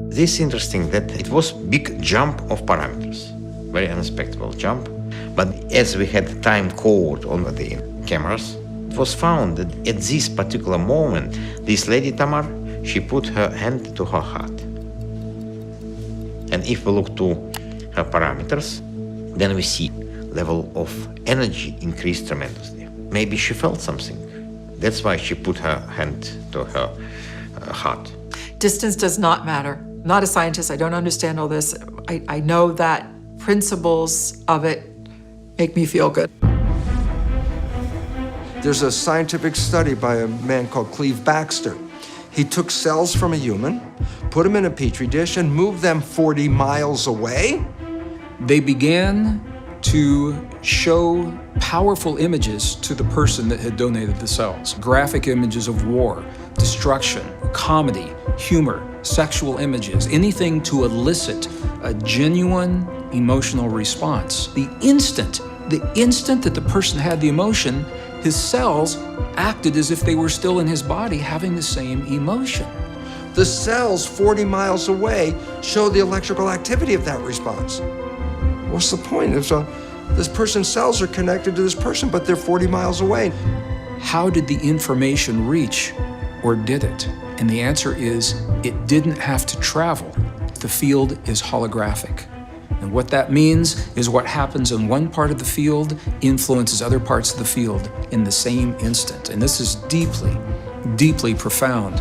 This is interesting that it was big jump of parameters, very unexpected jump. But as we had time code on the cameras, it was found that at this particular moment, this lady Tamar, she put her hand to her heart. And if we look to her parameters, then we see level of energy increased tremendously. Maybe she felt something. That's why she put her hand to her heart. Distance does not matter. I'm not a scientist, I don't understand all this. I know that principles of it make me feel good. There's a scientific study by a man called Cleve Baxter. He took cells from a human, put them in a petri dish, and moved them 40 miles away. They began to show powerful images to the person that had donated the cells. Graphic images of war, destruction, comedy, humor, sexual images, anything to elicit a genuine emotional response. The instant that the person had the emotion, his cells acted as if they were still in his body having the same emotion. The cells 40 miles away show the electrical activity of that response. What's the point? This person's cells are connected to this person, but they're 40 miles away. How did the information reach, or did it? And the answer is, it didn't have to travel. The field is holographic. And what that means is what happens in one part of the field influences other parts of the field in the same instant. And this is deeply, deeply profound.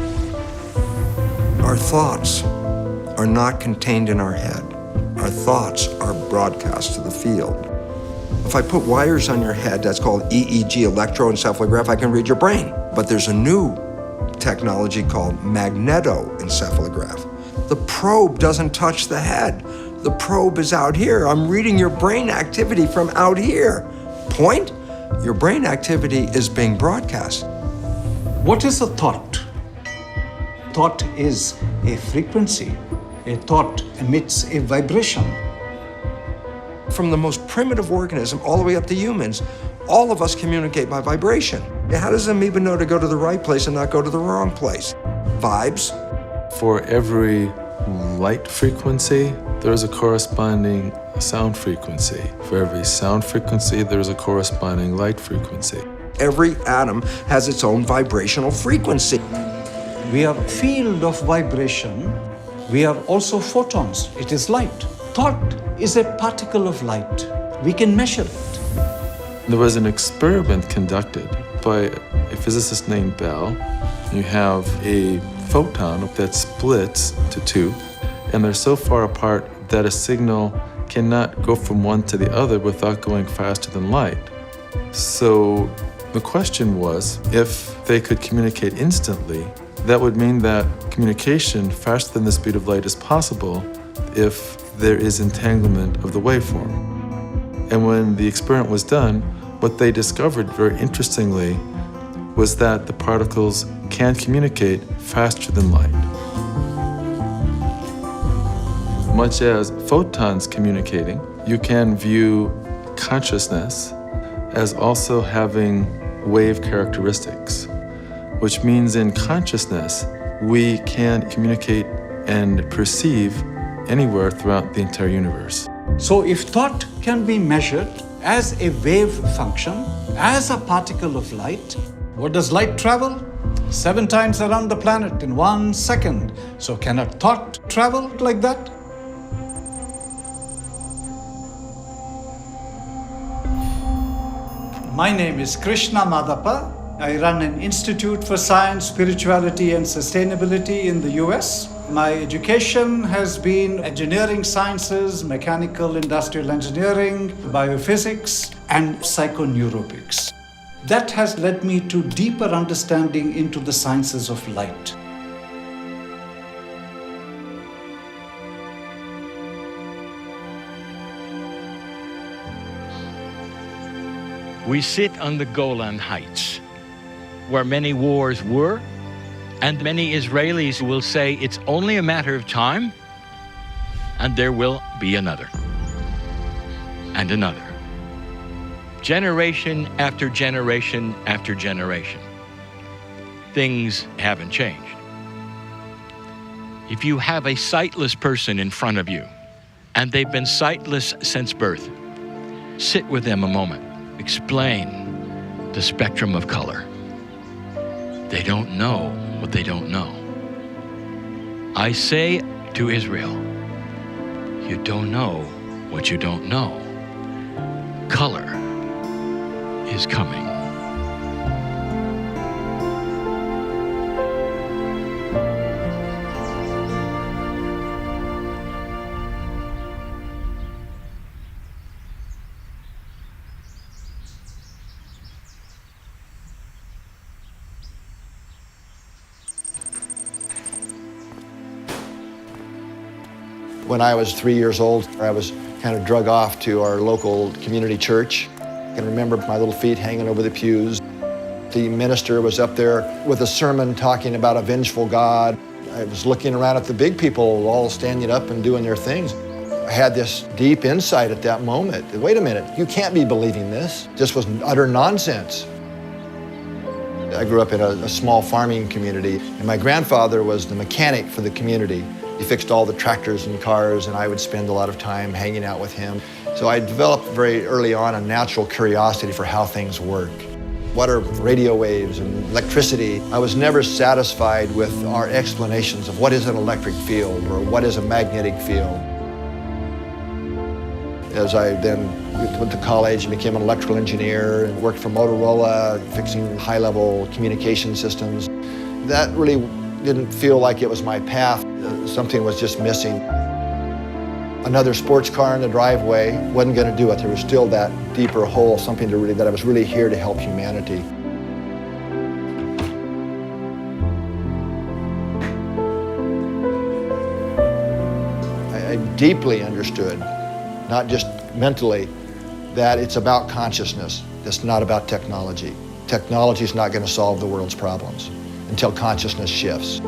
Our thoughts are not contained in our head. Our thoughts are broadcast to the field. If I put wires on your head, that's called EEG, electroencephalograph, I can read your brain. But there's a new technology called magnetoencephalograph. The probe doesn't touch the head. The probe is out here. I'm reading your brain activity from out here. Point? Your brain activity is being broadcast. What is a thought? Thought is a frequency. A thought emits a vibration. From the most primitive organism all the way up to humans, all of us communicate by vibration. How does an amoeba know to go to the right place and not go to the wrong place? Vibes. For every light frequency, there's a corresponding sound frequency. For every sound frequency, there's a corresponding light frequency. Every atom has its own vibrational frequency. We have a field of vibration. We have also photons. It is light. Thought is a particle of light. We can measure it. There was an experiment conducted by a physicist named Bell. You have a photon that splits to two, and they're so far apart that a signal cannot go from one to the other without going faster than light. So the question was, if they could communicate instantly, that would mean that communication faster than the speed of light is possible if there is entanglement of the waveform. And when the experiment was done, what they discovered very interestingly was that the particles can communicate faster than light. Much as photons communicating, you can view consciousness as also having wave characteristics, which means in consciousness, we can communicate and perceive anywhere throughout the entire universe. So if thought can be measured as a wave function, as a particle of light, what does light travel? 7 times around the planet in 1 second. So can a thought travel like that? My name is Krishna Madhapa. I run an Institute for Science, Spirituality and Sustainability in the US. My education has been engineering sciences, mechanical industrial engineering, biophysics, and psychoneuropics. That has led me to deeper understanding into the sciences of light. We sit on the Golan Heights, where many wars were, and many Israelis will say it's only a matter of time, and there will be another, and another. Generation after generation after generation. Things haven't changed. If you have a sightless person in front of you, and they've been sightless since birth, sit with them a moment. Explain the spectrum of color. They don't know what they don't know. I say to Israel, you don't know what you don't know. Color is coming. When I was 3 years old, I was kind of drug off to our local community church. I can remember my little feet hanging over the pews. The minister was up there with a sermon talking about a vengeful God. I was looking around at the big people all standing up and doing their things. I had this deep insight at that moment. Wait a minute, you can't be believing this. This was utter nonsense. I grew up in a small farming community, and my grandfather was the mechanic for the community. He fixed all the tractors and cars, and I would spend a lot of time hanging out with him. So I developed very early on a natural curiosity for how things work. What are radio waves and electricity? I was never satisfied with our explanations of what is an electric field or what is a magnetic field. as I then went to college and became an electrical engineer and worked for Motorola, fixing high-level communication systems. That really didn't feel like it was my path. Something was just missing. Another sports car in the driveway wasn't going to do it. There was still that deeper hole, something that I was really here to help humanity. I deeply understood, not just mentally, that it's about consciousness. It's not about technology. Technology is not going to solve the world's problems until consciousness shifts.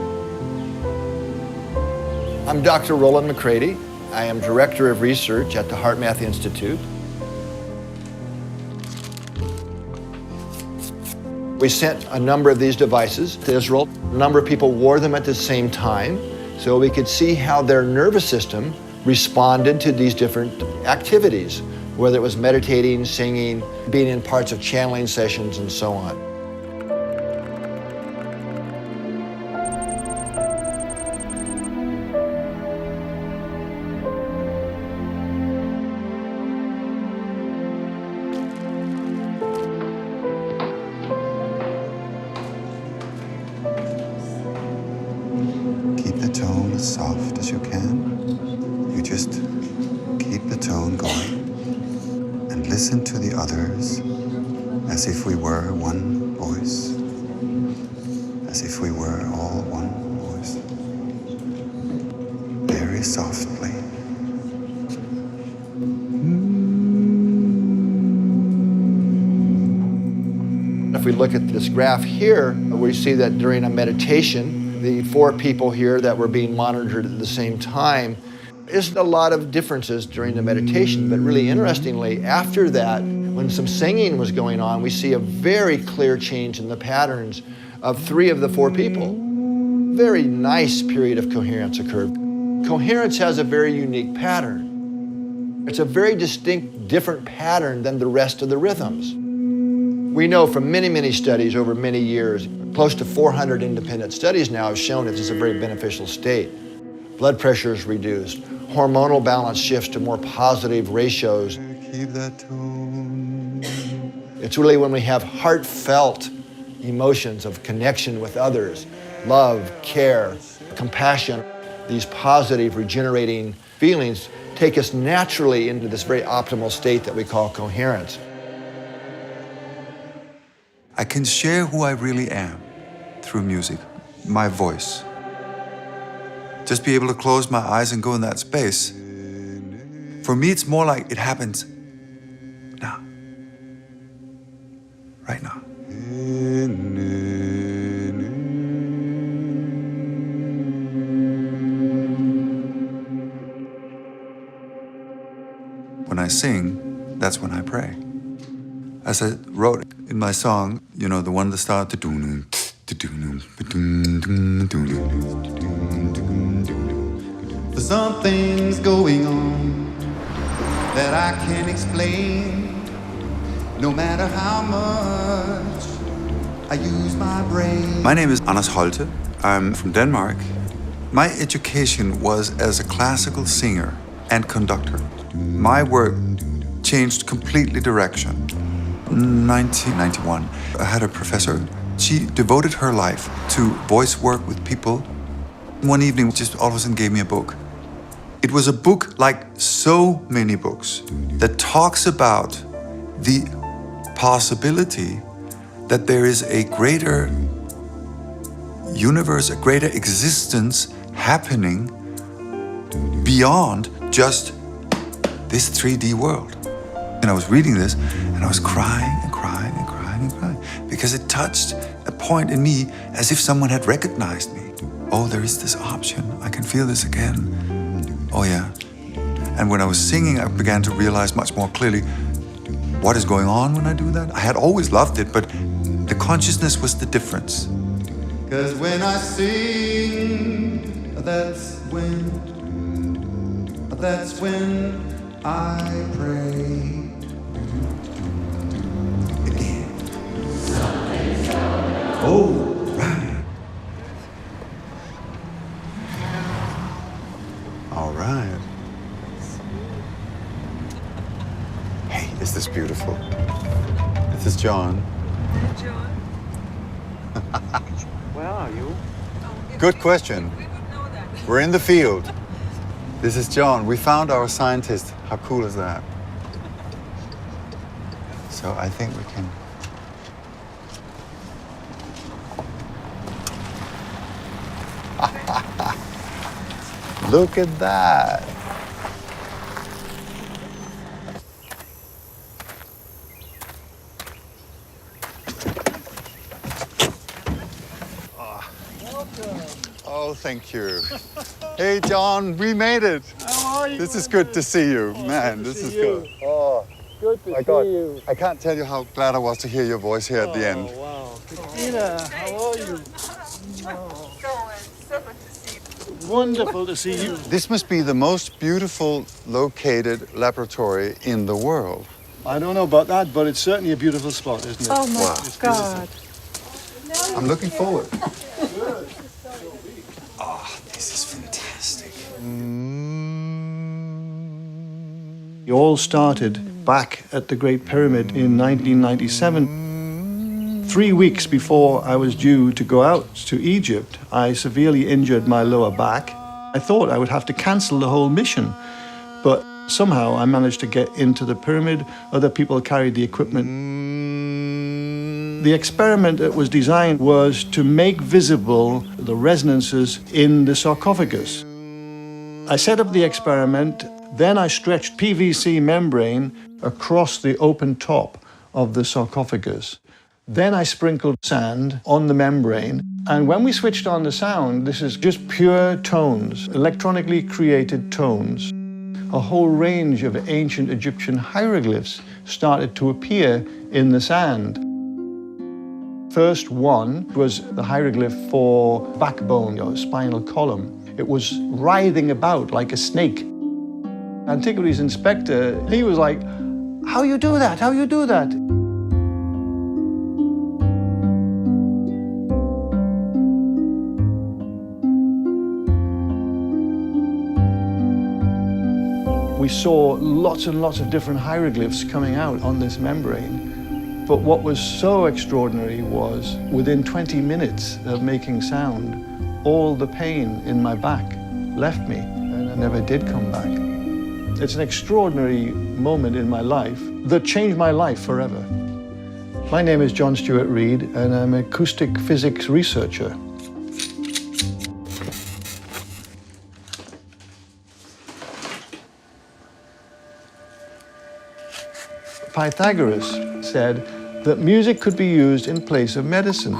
I'm Dr. Roland McCready. I am Director of Research at the HeartMath Institute. We sent a number of these devices to Israel. A number of people wore them at the same time, so we could see how their nervous system responded to these different activities, whether it was meditating, singing, being in parts of channeling sessions, and so on. Keep the tone as soft as you can. You just keep the tone going and listen to the others as if we were one voice, as if we were all one voice. Very softly. If we look at this graph here, we see that during a meditation, the 4 people here that were being monitored at the same time, there's a lot of differences during the meditation, but really interestingly, after that, when some singing was going on, we see a very clear change in the patterns of 3 of the 4 people. Very nice period of coherence occurred. Coherence has a very unique pattern. It's a very distinct, different pattern than the rest of the rhythms. We know from many, many studies over many years, close to 400 independent studies now have shown that it's a very beneficial state. Blood pressure is reduced. Hormonal balance shifts to more positive ratios. Keep that tone. It's really when we have heartfelt emotions of connection with others, love, care, compassion, these positive regenerating feelings take us naturally into this very optimal state that we call coherence. I can share who I really am through music, my voice. Just be able to close my eyes and go in that space. For me, it's more like it happens now, right now. When I sing, that's when I pray. As I wrote in my song, you know, the one that starts Something's going on that I can't explain. No matter how much I use my brain. My name is Anders Holte. I'm from Denmark. My education was as a classical singer and conductor. My work changed completely direction. 1991, I had a professor. She devoted her life to voice work with people. One evening, just all of a sudden gave me a book. It was a book like so many books that talks about the possibility that there is a greater universe, a greater existence happening beyond just this 3D world. And I was reading this and I was crying and crying and crying and crying because it touched a point in me as if someone had recognized me. Oh, there is this option. I can feel this again. Oh yeah. And when I was singing, I began to realize much more clearly what is going on when I do that. I had always loved it, but the consciousness was the difference. 'Cause when I sing, that's when I pray. Oh, right. All right. Is this beautiful? This is John. Where are you? Good question. We're in the field. This is John. We found our scientist. How cool is that? So I think we can... Look at that. Oh, thank you. Hey, John, we made it. How are you? This is good to see you. Man, this is good. Oh, Good to my see God. you. I can't tell you how glad I was to hear your voice here at the end. Oh, wow. Christina, how are you? Wonderful to see you. This must be the most beautiful located laboratory in the world. I don't know about that, but it's certainly a beautiful spot, isn't it? Oh my Wow. God. I'm looking forward. Oh, this is fantastic. It all started back at the Great Pyramid in 1997. 3 weeks before I was due to go out to Egypt, I severely injured my lower back. I thought I would have to cancel the whole mission, but somehow I managed to get into the pyramid. Other people carried the equipment. The experiment that was designed was to make visible the resonances in the sarcophagus. I set up the experiment, then I stretched PVC membrane across the open top of the sarcophagus. Then I sprinkled sand on the membrane, and when we switched on the sound, this is just pure tones, electronically created tones. A whole range of ancient Egyptian hieroglyphs started to appear in the sand. First one was the hieroglyph for backbone or spinal column. It was writhing about like a snake. Antiquities inspector, he was like, "How you do that? How you do that?" We saw lots and lots of different hieroglyphs coming out on this membrane. But what was so extraordinary was, within 20 minutes of making sound, all the pain in my back left me, and I never did come back. It's an extraordinary moment in my life that changed my life forever. My name is John Stuart Reid, and I'm an acoustic physics researcher. Pythagoras said that music could be used in place of medicine.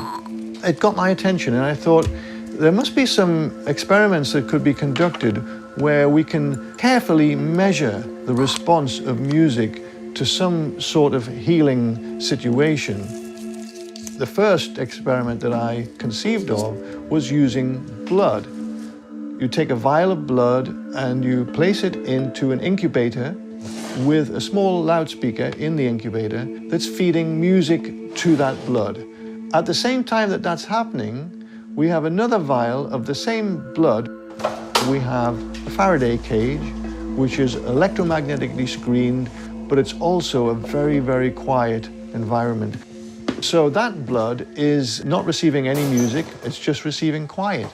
It got my attention, and I thought there must be some experiments that could be conducted where we can carefully measure the response of music to some sort of healing situation. The first experiment that I conceived of was using blood. You take a vial of blood and you place it into an incubator with a small loudspeaker in the incubator that's feeding music to that blood. At the same time that that's happening, we have another vial of the same blood. We have a Faraday cage, which is electromagnetically screened, but it's also a very, very quiet environment. So that blood is not receiving any music, it's just receiving quiet.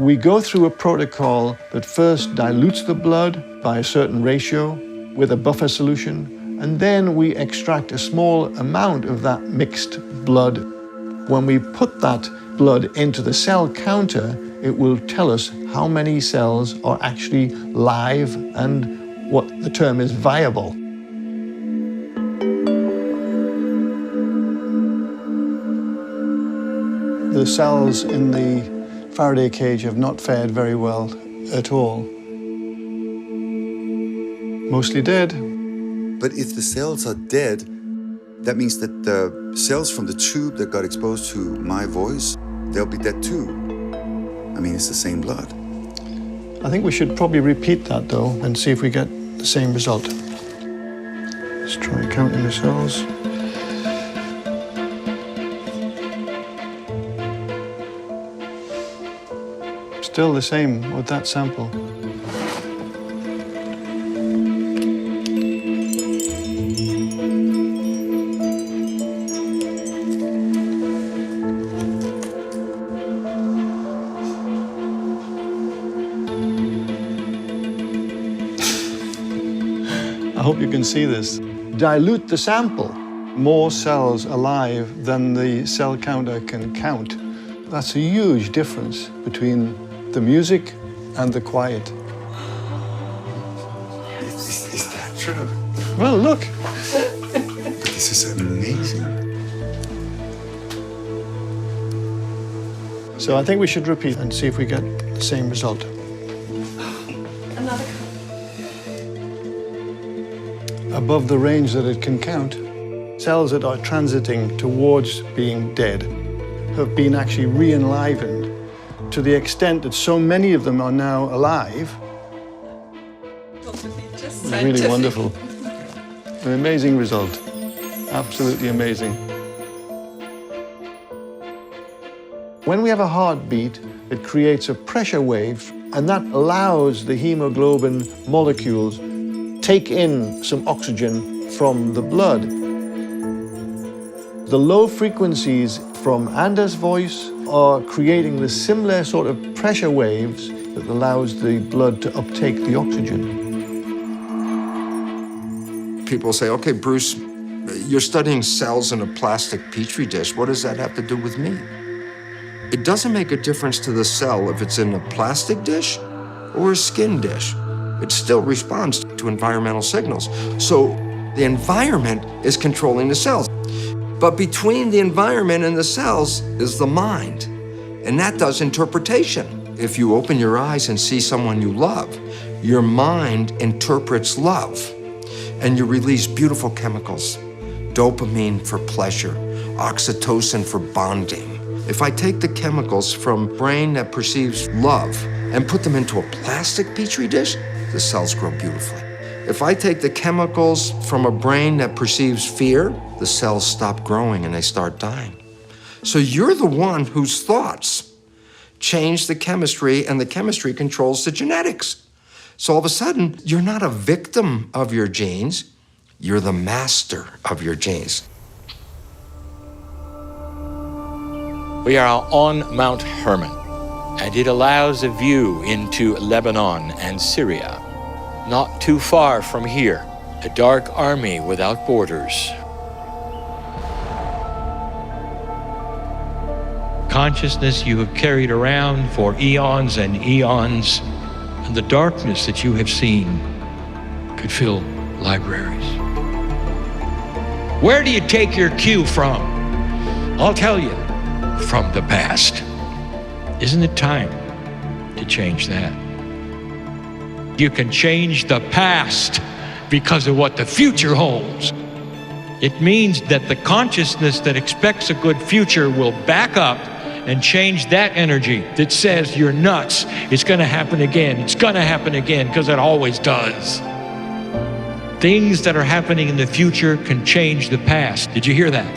We go through a protocol that first dilutes the blood by a certain ratio with a buffer solution, and then we extract a small amount of that mixed blood. When we put that blood into the cell counter, it will tell us how many cells are actually live and what the term is viable. The cells in the Faraday cage have not fared very well at all. Mostly dead. But if the cells are dead, that means that the cells from the tube that got exposed to my voice, they'll be dead too. I mean, it's the same blood. I think we should probably repeat that though and see if we get the same result. Let's try counting the cells. Still the same with that sample. I hope you can see this. Dilute the sample. More cells alive than the cell counter can count. That's a huge difference between the music and the quiet. Is that true? Well, look. This is amazing. So I think we should repeat and see if we get the same result. Another. Above the range that it can count, cells that are transiting towards being dead have been actually re-enlivened to the extent that so many of them are now alive. It's really wonderful. An amazing result. Absolutely amazing. When we have a heartbeat, it creates a pressure wave, and that allows the hemoglobin molecules take in some oxygen from the blood. The low frequencies from Anders' voice are creating the similar sort of pressure waves that allows the blood to uptake the oxygen. People say, okay, Bruce, you're studying cells in a plastic petri dish. What does that have to do with me? It doesn't make a difference to the cell if it's in a plastic dish or a skin dish. It still responds to environmental signals. So the environment is controlling the cells. But between the environment and the cells is the mind, and that does interpretation. If you open your eyes and see someone you love, your mind interprets love, and you release beautiful chemicals. Dopamine for pleasure, oxytocin for bonding. If I take the chemicals from brain that perceives love and put them into a plastic petri dish, the cells grow beautifully. If I take the chemicals from a brain that perceives fear, the cells stop growing and they start dying. So you're the one whose thoughts change the chemistry, and the chemistry controls the genetics. So all of a sudden, you're not a victim of your genes, you're the master of your genes. We are on Mount Hermon, and it allows a view into Lebanon and Syria. Not too far from here, a dark army without borders. Consciousness you have carried around for eons and eons, and the darkness that you have seen could fill libraries. Where do you take your cue from? I'll tell you, from the past. Isn't it time to change that? You can change the past because of what the future holds. It means that the consciousness that expects a good future will back up and change that energy that says you're nuts. It's gonna happen again. It's gonna happen again, because it always does. Things that are happening in the future can change the past. Did you hear that?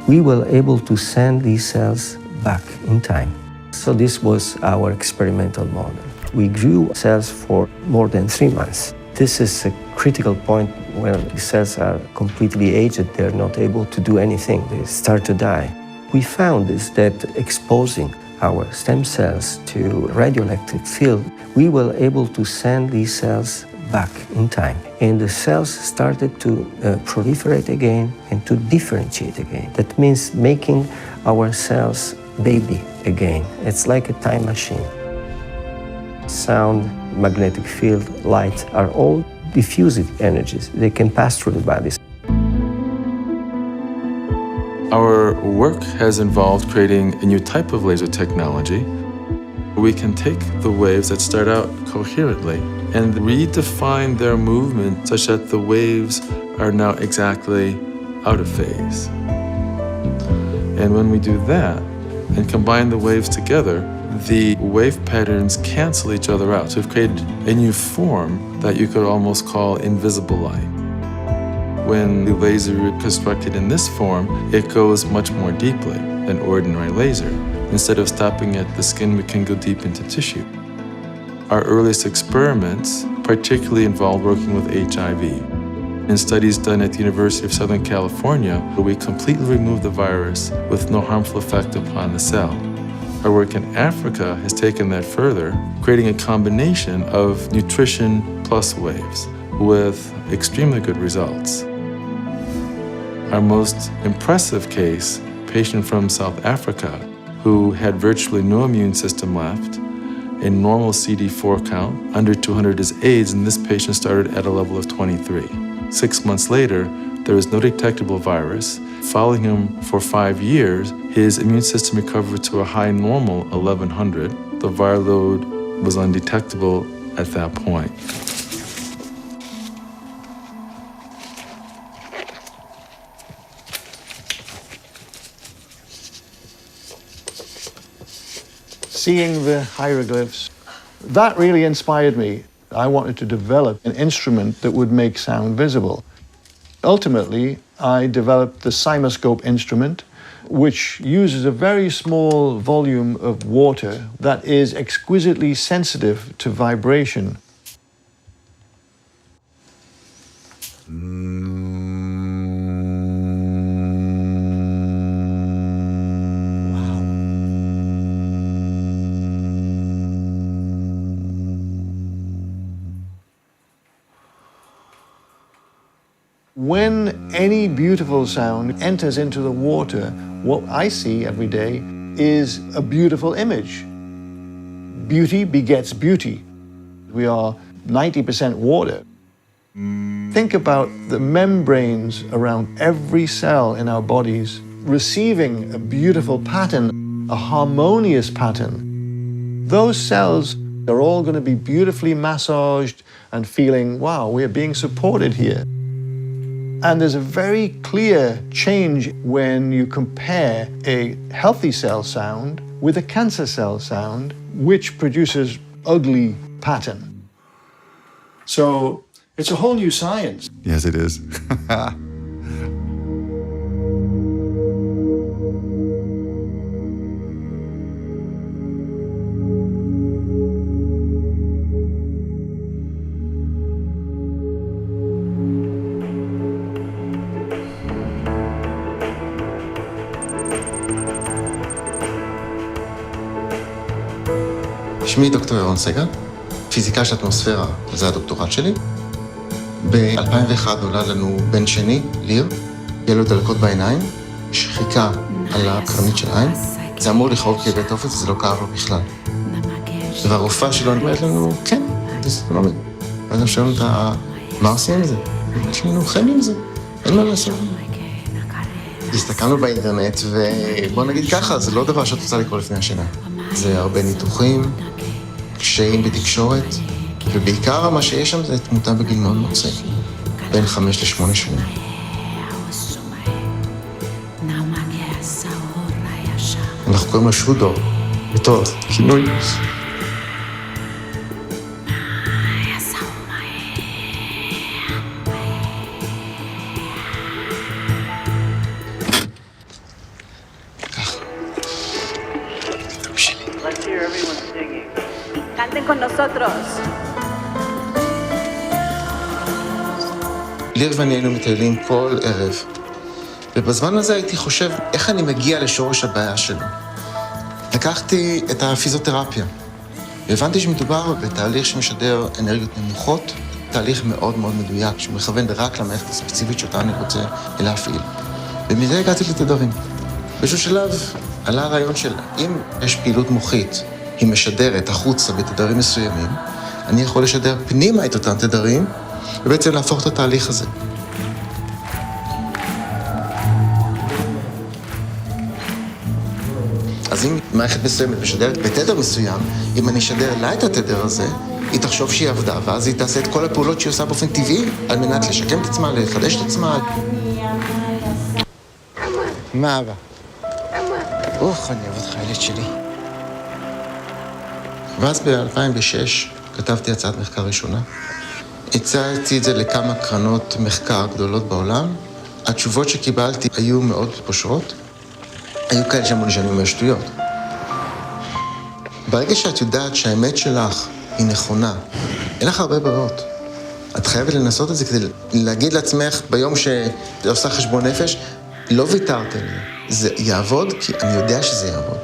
We were able to send these cells back in time. So this was our experimental model. We grew cells for more than 3 months. This is a critical point where the cells are completely aged. They're not able to do anything. They start to die. we found is that exposing our stem cells to radioelectric field, we were able to send these cells back in time. And the cells started to proliferate again and to differentiate again. That means making our cells baby again. It's like a time machine. Sound, magnetic field, light are all diffusive energies. They can pass through the body. Our work has involved creating a new type of laser technology. We can take the waves that start out coherently and redefine their movement such that the waves are now exactly out of phase. And when we do that and combine the waves together, the wave patterns cancel each other out. So we've created a new form that you could almost call invisible light. When the laser is constructed in this form, it goes much more deeply than ordinary laser. Instead of stopping at the skin, we can go deep into tissue. Our earliest experiments particularly involved working with HIV. In studies done at the University of Southern California, we completely removed the virus with no harmful effect upon the cell. Our work in Africa has taken that further, creating a combination of nutrition plus waves with extremely good results. Our most impressive case, a patient from South Africa who had virtually no immune system left, a normal CD4 count, under 200 is AIDS, and this patient started at a level of 23. 6 months later, there was no detectable virus. Following him for 5 years, his immune system recovered to a high normal 1100. The viral load was undetectable at that point. Seeing the hieroglyphs, that really inspired me. I wanted to develop an instrument that would make sound visible. Ultimately, I developed the Cymoscope instrument, which uses a very small volume of water that is exquisitely sensitive to vibration. When any beautiful sound enters into the water, what I see every day is a beautiful image. Beauty begets beauty. We are 90% water. Think about the membranes around every cell in our bodies receiving a beautiful pattern, a harmonious pattern. Those cells are all going to be beautifully massaged and feeling, wow, we're being supported here. And there's a very clear change when you compare a healthy cell sound with a cancer cell sound, which produces ugly pattern. So it's a whole new science. Yes, it is. שמי דוקטור ירון סגל, פיזיקה של אטמוספירה, זה הדוקטורט שלי. ב-2001 נולד לנו בן שני, ליר, יהיה לו דלקות בעיניים, שחיקה על הקרנית של העין. זה אמור לכאוב כאבי תופת, וזה לא כאב לו בכלל. והרופאה שלו אומרת לנו, כן, זה לא מבין. ואז הם שואלים אותה, מה עושים עם זה? יש לנו חיים עם זה, אין מה לעשות. הסתכלנו באינטרנט, ובוא נגיד ככה, זה לא דבר שאת רוצה לקרוא לפני השינה. זה הרבה ניתוחים, קשיים בתקשורת, ובעיקר מה שיש שם זה תמותה בגיל מאוד מאוד צעיר, בין 5 ל-8 שנים. אנחנו קוראים לו שודו, בתור כינוי. con nosotros. ליר ואני היינו מטיילים כל ערב ובזמן הזה הייתי חושב, איך אני מגיע לשורש הבעיה שלו? לקחתי את הפיזיותרפיה, והבנתי שמדובר בתהליך שמשדר אנרגיות נמוכות, תהליך מאוד מאוד מדויק, שהוא מכוון רק למערכת הספציפית שאותה אני רוצה להפעיל. ומזה הגעתי לתדרים. באיזשהו שלב עלה הרעיון של אם יש פעילות מוחית, היא משדרת החוצה בתדרים מסוימים, אני יכול לשדר פנימה את אותם תדרים, ובעצם להפוך את התהליך הזה. אז אם מערכת מסוימת משדרת בתדר מסוים, אם אני אשדר לה את התדר הזה, היא תחשוב שהיא עבדה, ואז היא תעשה את כל הפעולות שהיא עושה באופן טבעי, על מנת לשקם את עצמה, לחדש את עצמה. מה אבא? אוח, אני אוהב אותך, ילד שלי. ואז ב-2006 כתבתי הצעת מחקר ראשונה. הצעתי את זה לכמה קרנות מחקר גדולות בעולם. התשובות שקיבלתי היו מאוד פושרות. היו כאלה שאמרו לי שאני אומר שטויות. ברגע שאת יודעת שהאמת שלך היא נכונה, אין לך הרבה ברירות. את חייבת לנסות את זה כדי להגיד לעצמך ביום שאת עושה חשבון נפש, לא ויתרת לי. זה יעבוד כי אני יודע שזה יעבוד.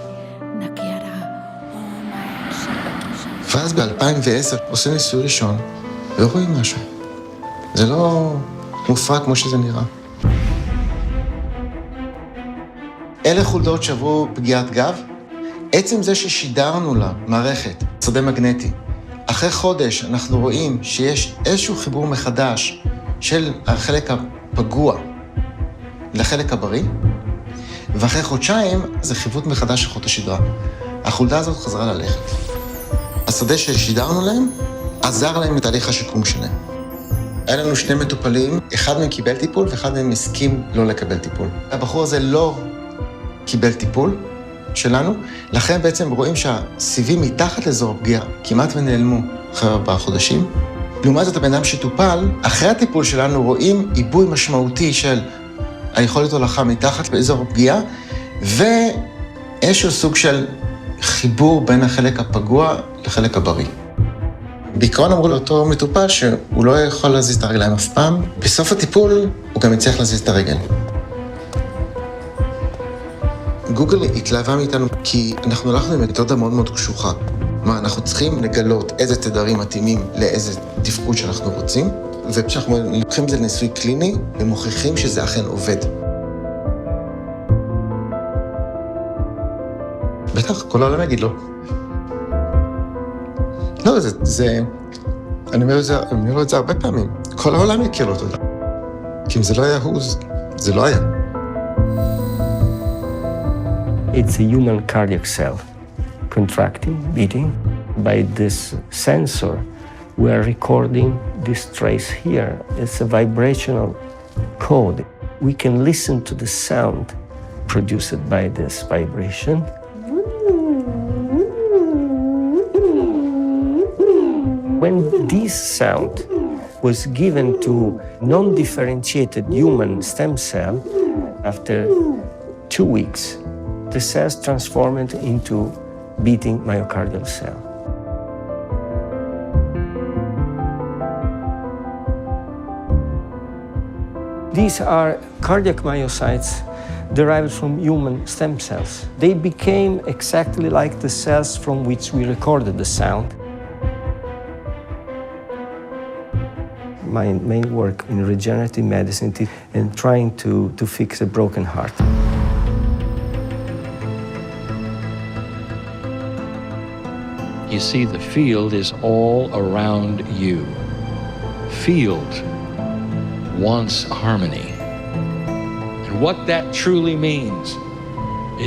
ואז ב-2010 עושים ניסוי ראשון ורואים משהו. זה לא מופרע כמו שזה נראה. אלה חולדות שעברו פגיעת גב, עצם זה ששידרנו לה מערכת, שדה מגנטי. אחרי חודש אנחנו רואים שיש איזשהו חיבור מחדש של החלק הפגוע לחלק הבריא, ואחרי חודשיים זה חיווט מחדש של חוט השדרה. החולדה הזאת חזרה ללכת. השדה ששידרנו להם עזר להם לתהליך השיקום שלהם. היה לנו שני מטופלים, אחד מהם קיבל טיפול ואחד מהם הסכים לא לקבל טיפול. הבחור הזה לא קיבל טיפול שלנו, לכן בעצם רואים שהסיבים מתחת לאזור הפגיעה כמעט ונעלמו אחרי 4 חודשים. לעומת זאת, הבן אדם שטופל, אחרי הטיפול שלנו רואים עיבוי משמעותי של היכולת הולכה מתחת לאזור הפגיעה, ואיזשהו סוג של חיבור בין החלק הפגוע לחלק הבריא. בעיקרון אמרו לאותו מטופל שהוא לא יכול להזיז את הרגליים אף פעם. בסוף הטיפול הוא גם יצליח להזיז את הרגל. גוגל התלהבה מאיתנו כי אנחנו הלכנו עם מתודה מאוד מאוד קשוחה. מה, אנחנו צריכים לגלות איזה תדרים מתאימים לאיזה תפקוד שאנחנו רוצים, וכשאנחנו לוקחים את זה לניסוי קליני, ומוכיחים שזה אכן עובד. בטח, כל העולם יגיד לא. לא, אני אומר את זה הרבה פעמים. כל העולם יכיר לו תודה. כי אם זה לא היה זה לא היה. It's a human cardiac cell, contracting, beating. By this sensor, we are recording this trace here. It's a vibrational code. We can listen to the sound produced by this vibration. When this sound was given to non-differentiated human stem cell, after 2 weeks, the cells transformed into beating myocardial cell. These are cardiac myocytes derived from human stem cells. They became exactly like the cells from which we recorded the sound. My main work in regenerative medicine and trying to fix a broken heart. You see, the field is all around you. Field wants harmony. And what that truly means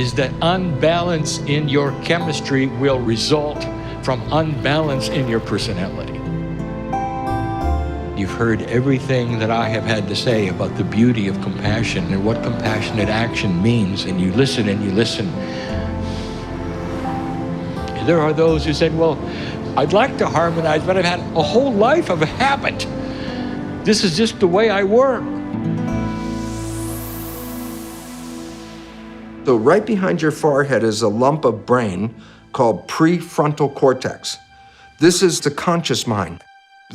is that unbalance in your chemistry will result from unbalance in your personality. You've heard everything that I have had to say about the beauty of compassion and what compassionate action means, and you listen and you listen. There are those who said, well, I'd like to harmonize, but I've had a whole life of a habit. This is just the way I work. So right behind your forehead is a lump of brain called prefrontal cortex. This is the conscious mind.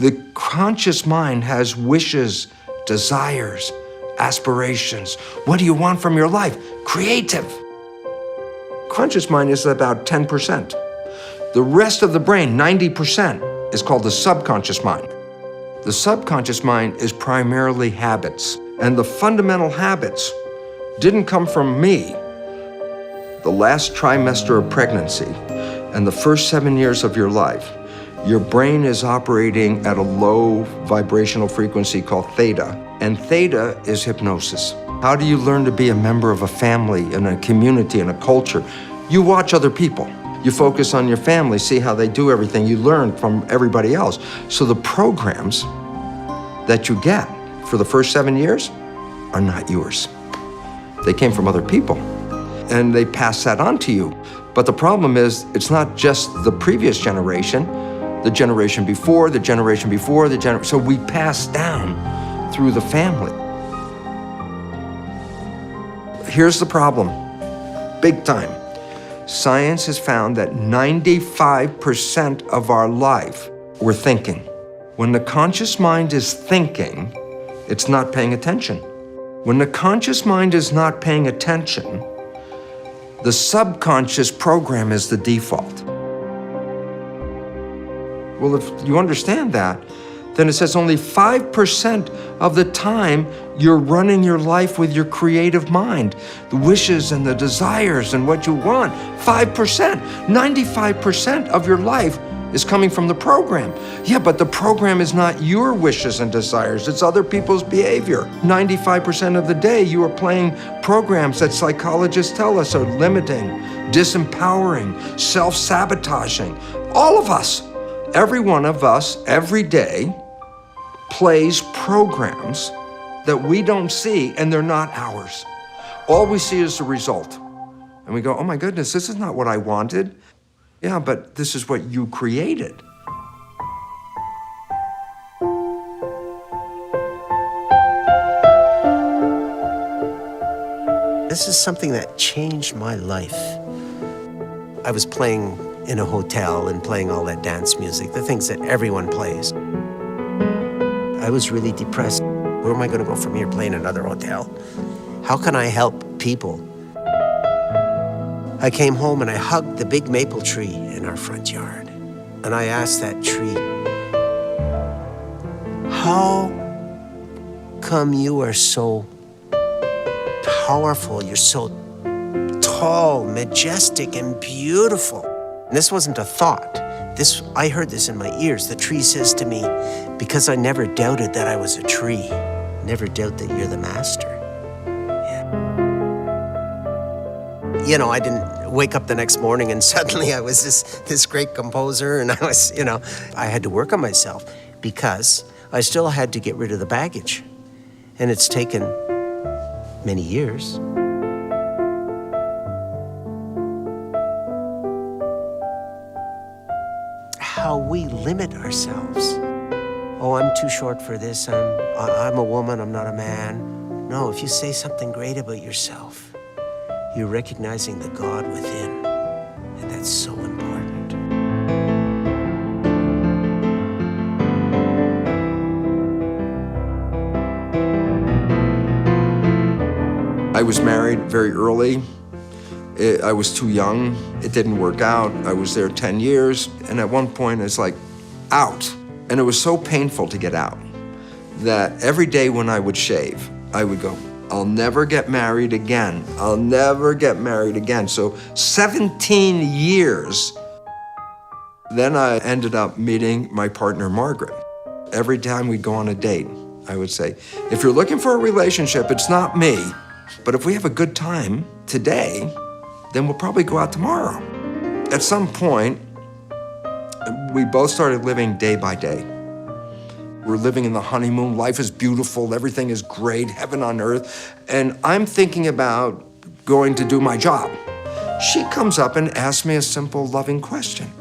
The conscious mind has wishes, desires, aspirations. What do you want from your life? Creative. Conscious mind is about 10%. The rest of the brain, 90%, is called the subconscious mind. The subconscious mind is primarily habits, and the fundamental habits didn't come from me. The last trimester of pregnancy and the first 7 years of your life, your brain is operating at a low vibrational frequency called theta, and theta is hypnosis. How do you learn to be a member of a family, in a community, in a culture? You watch other people. You focus on your family, see how they do everything. You learn from everybody else. So the programs that you get for the first 7 years are not yours. They came from other people, and they pass that on to you. But the problem is, it's not just the previous generation, the generation before, the generation before, so we pass down through the family. Here's the problem, big time. Science has found that 95% of our life, we're thinking. When the conscious mind is thinking, it's not paying attention. When the conscious mind is not paying attention, the subconscious program is the default. Well, if you understand that, then it says only 5% of the time you're running your life with your creative mind, the wishes and the desires and what you want. 5%, 95% of your life is coming from the program. Yeah, but the program is not your wishes and desires, it's other people's behavior. 95% of the day you are playing programs that psychologists tell us are limiting, disempowering, self-sabotaging. All of us, every one of us, every day, plays programs that we don't see, and they're not ours. All we see is the result. And we go, oh my goodness, this is not what I wanted. Yeah, but this is what you created. This is something that changed my life. I was playing in a hotel and playing all that dance music, the things that everyone plays. I was really depressed. Where am I going to go from here, playing another hotel? How can I help people? I came home and I hugged the big maple tree in our front yard. And I asked that tree, how come you are so powerful? You're so tall, majestic, and beautiful. And this wasn't a thought. I heard this in my ears. The tree says to me, because I never doubted that I was a tree, never doubt that you're the master. Yeah. You know, I didn't wake up the next morning and suddenly I was this great composer, and I had to work on myself because I still had to get rid of the baggage. And it's taken many years. How we limit ourselves. Oh, I'm too short for this. I'm a woman, I'm not a man. No, if you say something great about yourself, you're recognizing the God within, and that's so important. I was married very early. I was too young. It didn't work out. I was there 10 years, and at one point it's like, out. And it was so painful to get out that every day when I would shave, I would go, I'll never get married again. I'll never get married again. So 17 years. Then I ended up meeting my partner, Margaret. Every time we'd go on a date, I would say, if you're looking for a relationship, it's not me. But if we have a good time today, then we'll probably go out tomorrow. At some point, we both started living day by day. We're living in the honeymoon, life is beautiful, everything is great, heaven on earth, and I'm thinking about going to do my job. She comes up and asks me a simple, loving question,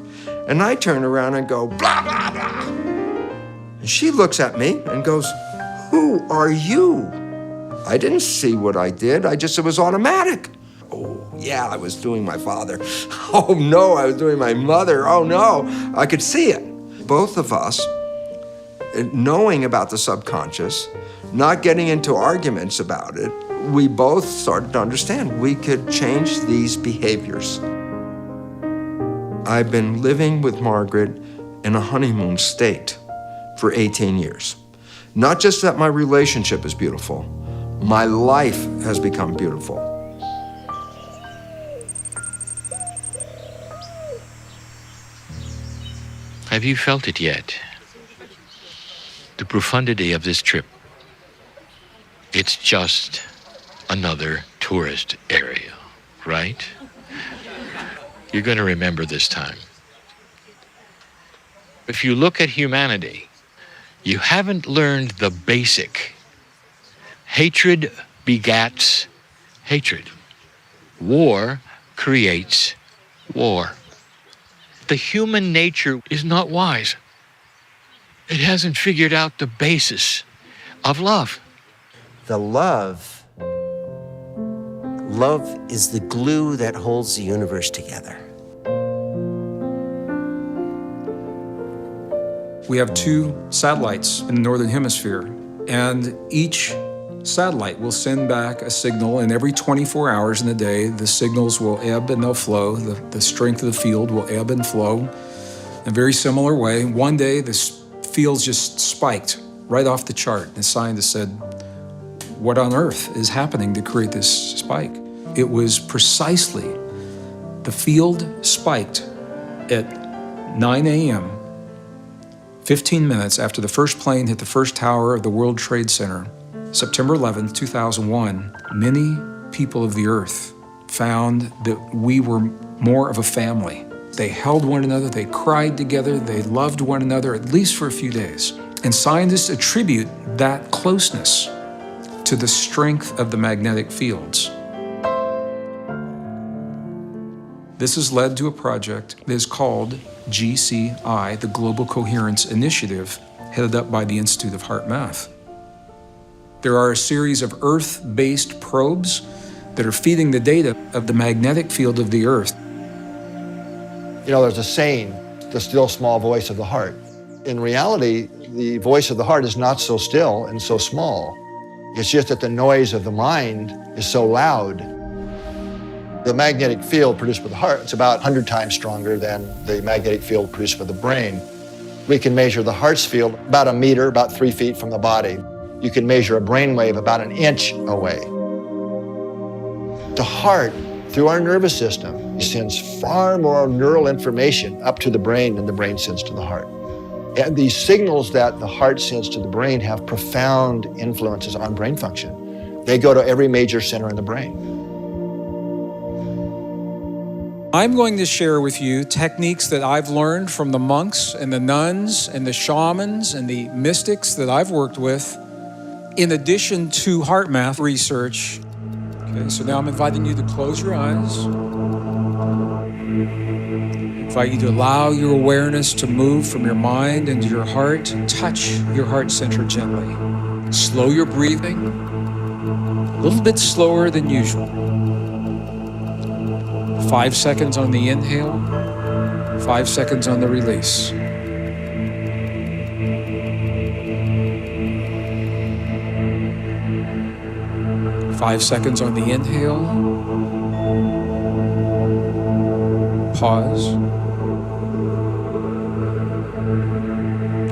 and I turn around and go, blah, blah, blah. And she looks at me and goes, who are you? I didn't see what I did, it was automatic. Oh, yeah, I was doing my father. Oh, no, I was doing my mother. Oh, no, I could see it. Both of us, knowing about the subconscious, not getting into arguments about it, we both started to understand we could change these behaviors. I've been living with Margaret in a honeymoon state for 18 years. Not just that my relationship is beautiful, my life has become beautiful. Have you felt it yet? The profundity of this trip. It's just another tourist area, right? You're going to remember this time. If you look at humanity, you haven't learned the basic. Hatred begats hatred. War creates war. The human nature is not wise. It hasn't figured out the basis of love. The love is the glue that holds the universe together. We have 2 satellites in the Northern Hemisphere, and each satellite will send back a signal, and every 24 hours in the day, the signals will ebb and they'll flow. The strength of the field will ebb and flow in a very similar way. One day, this field just spiked right off the chart. The scientists said, what on earth is happening to create this spike? It was precisely the field spiked at 9 a.m., 15 minutes after the first plane hit the first tower of the World Trade Center, September 11th, 2001. Many people of the earth found that we were more of a family. They held one another, they cried together, they loved one another, at least for a few days. And scientists attribute that closeness to the strength of the magnetic fields. This has led to a project that is called GCI, the Global Coherence Initiative, headed up by the Institute of Heart Math. There are a series of Earth-based probes that are feeding the data of the magnetic field of the Earth. You know, there's a saying, the still small voice of the heart. In reality, the voice of the heart is not so still and so small. It's just that the noise of the mind is so loud. The magnetic field produced by the heart, it's about 100 times stronger than the magnetic field produced by the brain. We can measure the heart's field about a meter, about 3 feet from the body. You can measure a brain wave about an inch away. The heart, through our nervous system, sends far more neural information up to the brain than the brain sends to the heart. And these signals that the heart sends to the brain have profound influences on brain function. They go to every major center in the brain. I'm going to share with you techniques that I've learned from the monks and the nuns and the shamans and the mystics that I've worked with, in addition to heart math research. Okay, so now I'm inviting you to close your eyes. I invite you to allow your awareness to move from your mind into your heart and touch your heart center gently. Slow your breathing, a little bit slower than usual. 5 seconds on the inhale, 5 seconds on the release. Five seconds on the inhale. Pause.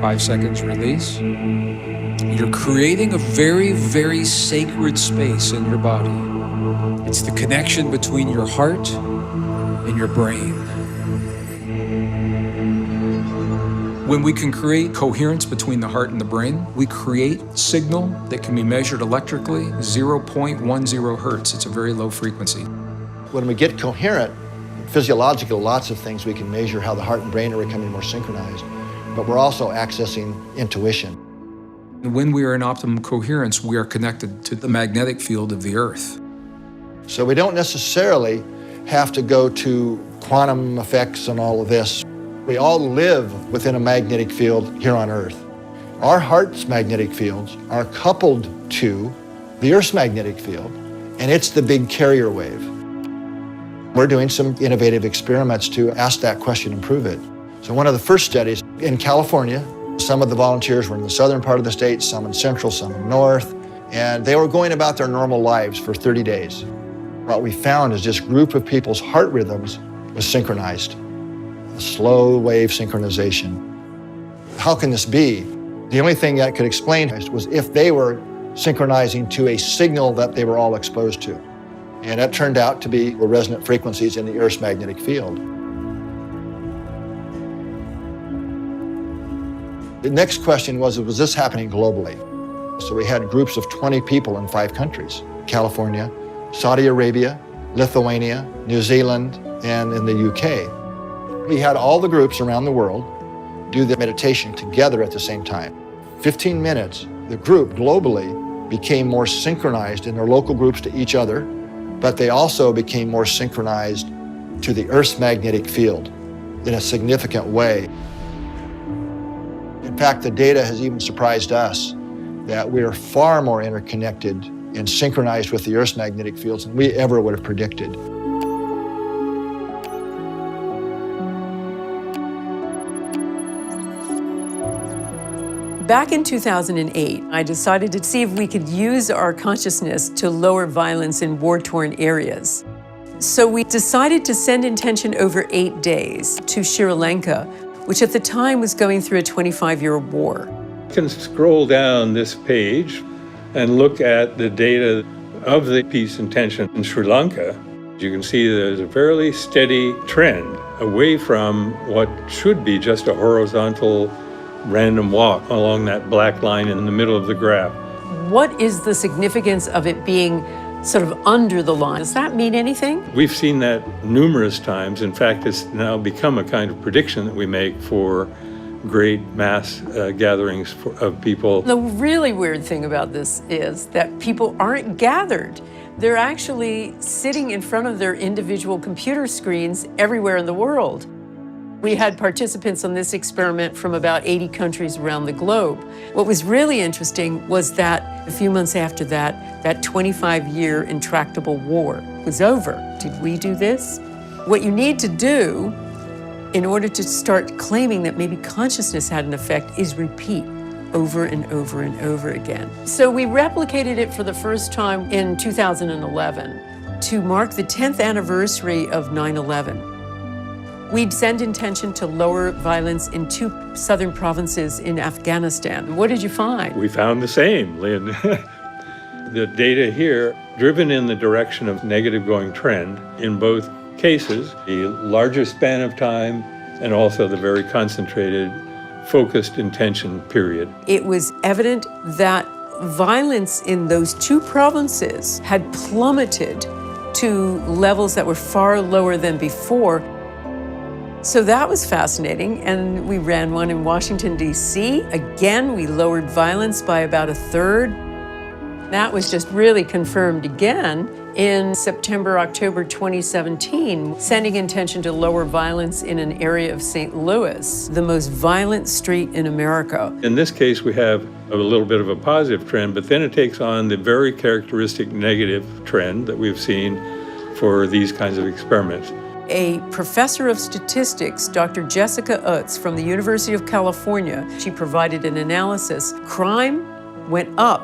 5 seconds release. You're creating a very, very sacred space in your body. It's the connection between your heart and your brain. When we can create coherence between the heart and the brain, we create signal that can be measured electrically, 0.10 hertz. It's a very low frequency. When we get coherent, physiological, lots of things we can measure how the heart and brain are becoming more synchronized, but we're also accessing intuition. When we are in optimum coherence, we are connected to the magnetic field of the earth. So we don't necessarily have to go to quantum effects and all of this. We all live within a magnetic field here on Earth. Our heart's magnetic fields are coupled to the Earth's magnetic field, and it's the big carrier wave. We're doing some innovative experiments to ask that question and prove it. So one of the first studies in California, Some of the volunteers were in the southern part of the state, some in central, some in north, and they were going about their normal lives for 30 days. What we found is this group of people's heart rhythms was synchronized, a slow wave synchronization. How can this be? The only thing that could explain it was if they were synchronizing to a signal that they were all exposed to. And that turned out to be resonant frequencies in the Earth's magnetic field. The next question was this happening globally? So we had groups of 20 people in 5 countries: California, Saudi Arabia, Lithuania, New Zealand, and in the UK. We had all the groups around the world do the meditation together at the same time. 15 minutes, the group globally became more synchronized in their local groups to each other, but they also became more synchronized to the Earth's magnetic field in a significant way. In fact, the data has even surprised us that we are far more interconnected and synchronized with the Earth's magnetic fields than we ever would have predicted. Back in 2008, I decided to see if we could use our consciousness to lower violence in war-torn areas. So we decided to send intention over 8 days to Sri Lanka, which at the time was going through a 25-year war. You can scroll down this page and look at the data of the peace intention in Sri Lanka. You can see there's a fairly steady trend away from what should be just a horizontal random walk along that black line in the middle of the graph. What is the significance of it being sort of under the line? Does that mean anything? We've seen that numerous times. In fact, it's now become a kind of prediction that we make for great mass gatherings of people. The really weird thing about this is that people aren't gathered. They're actually sitting in front of their individual computer screens everywhere in the world. We had participants on this experiment from about 80 countries around the globe. What was really interesting was that a few months after that, that 25-year intractable war was over. Did we do this? What you need to do in order to start claiming that maybe consciousness had an effect is repeat over and over and over again. So we replicated it for the first time in 2011 to mark the 10th anniversary of 9/11. We'd send intention to lower violence in 2 southern provinces in Afghanistan. What did you find? We found the same, Lynn. The data here, driven in the direction of negative going trend in both cases, the larger span of time and also the very concentrated, focused intention period. It was evident that violence in those 2 provinces had plummeted to levels that were far lower than before. So that was fascinating, and we ran one in Washington, D.C. Again, we lowered violence by about 1/3. That was just really confirmed again in September, October 2017, sending intention to lower violence in an area of St. Louis, the most violent street in America. In this case, we have a little bit of a positive trend, but then it takes on the very characteristic negative trend that we've seen for these kinds of experiments. A professor of statistics, Dr. Jessica Utz from the University of California, she provided an analysis. Crime went up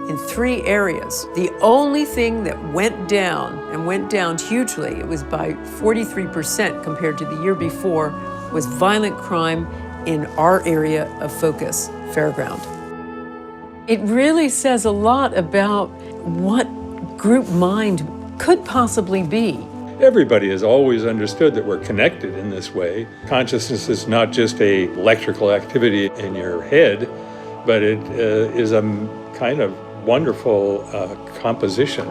in 3 areas. The only thing that went down, and went down hugely, it was by 43% compared to the year before, was violent crime in our area of focus, Fairground. It really says a lot about what group mind could possibly be. Everybody has always understood that we're connected in this way. Consciousness is not just an electrical activity in your head, but it is a kind of wonderful composition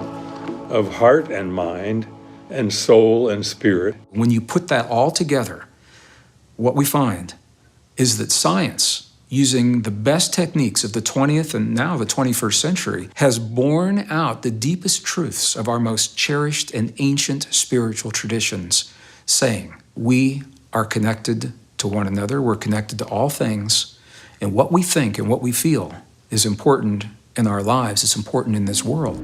of heart and mind and soul and spirit. When you put that all together, what we find is that science, using the best techniques of the 20th and now the 21st century, has borne out the deepest truths of our most cherished and ancient spiritual traditions, saying we are connected to one another, we're connected to all things, and what we think and what we feel is important in our lives, it's important in this world.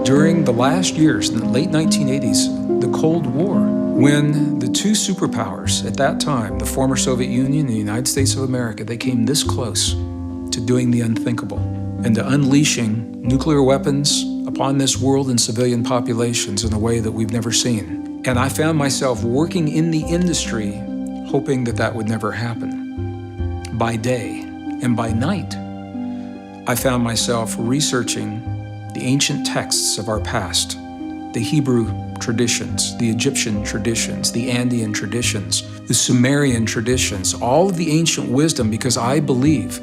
During the last years, in the late 1980s, the Cold War When the two superpowers at that time, the former Soviet Union and the United States of America, they came this close to doing the unthinkable and to unleashing nuclear weapons upon this world and civilian populations in a way that we've never seen. And I found myself working in the industry, hoping that that would never happen. By day and by night, I found myself researching the ancient texts of our past, the Hebrew traditions, the Egyptian traditions, the Andean traditions, the Sumerian traditions, all of the ancient wisdom, because I believe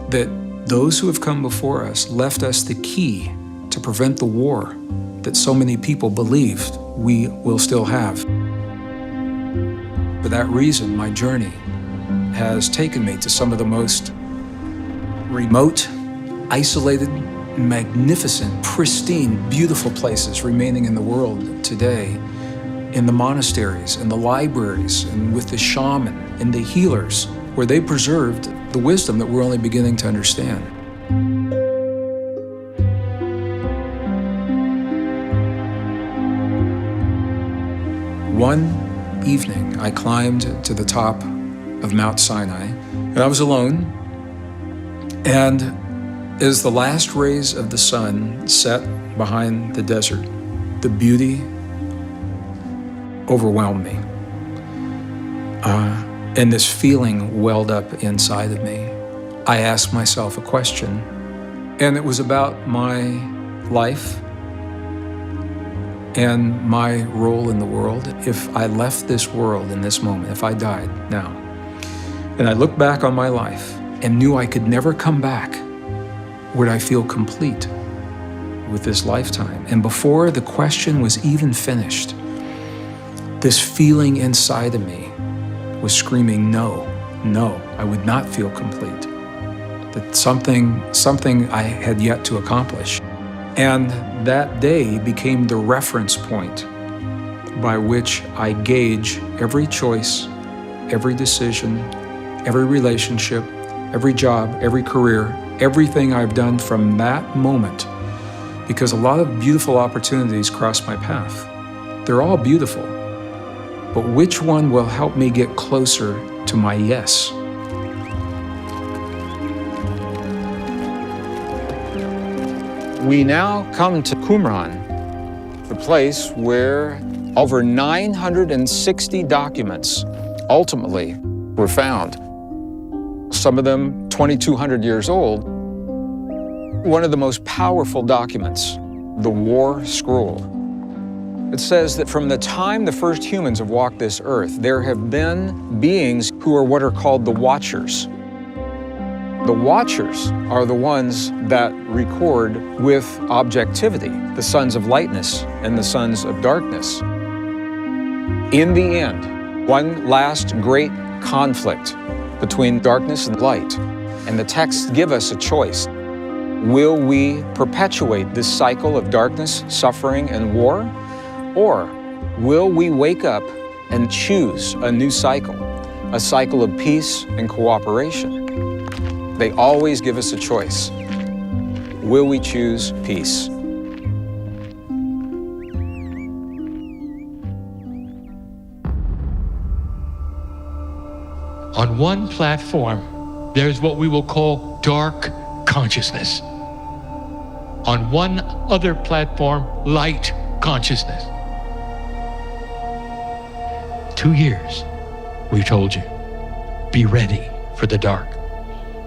that those who have come before us left us the key to prevent the war that so many people believed we will still have. For that reason, my journey has taken me to some of the most remote, isolated, magnificent, pristine, beautiful places remaining in the world today, in the monasteries, in the libraries, and with the shaman and the healers, where they preserved the wisdom that we're only beginning to understand. One evening, I climbed to the top of Mount Sinai, and I was alone, and as the last rays of the sun set behind the desert, the beauty overwhelmed me. And this feeling welled up inside of me. I asked myself a question, and it was about my life and my role in the world. If I left this world in this moment, if I died now, and I looked back on my life and knew I could never come back, would I feel complete with this lifetime? And before the question was even finished, this feeling inside of me was screaming, no, I would not feel complete. That something I had yet to accomplish. And that day became the reference point by which I gauge every choice, every decision, every relationship, every job, every career, everything I've done from that moment, because a lot of beautiful opportunities cross my path. They're all beautiful, but which one will help me get closer to my yes? We now come to Qumran, the place where over 960 documents ultimately were found. Some of them 2,200 years old. One of the most powerful documents, the War Scroll. It says that from the time the first humans have walked this earth, there have been beings who are what are called the Watchers. The Watchers are the ones that record with objectivity, the sons of lightness and the sons of darkness. In the end, one last great conflict between darkness and light. And the texts give us a choice. Will we perpetuate this cycle of darkness, suffering, and war? Or will we wake up and choose a new cycle, a cycle of peace and cooperation? They always give us a choice. Will we choose peace? On one platform, there's what we will call dark consciousness. On one other platform, light consciousness. 2 years, we told you, be ready for the dark.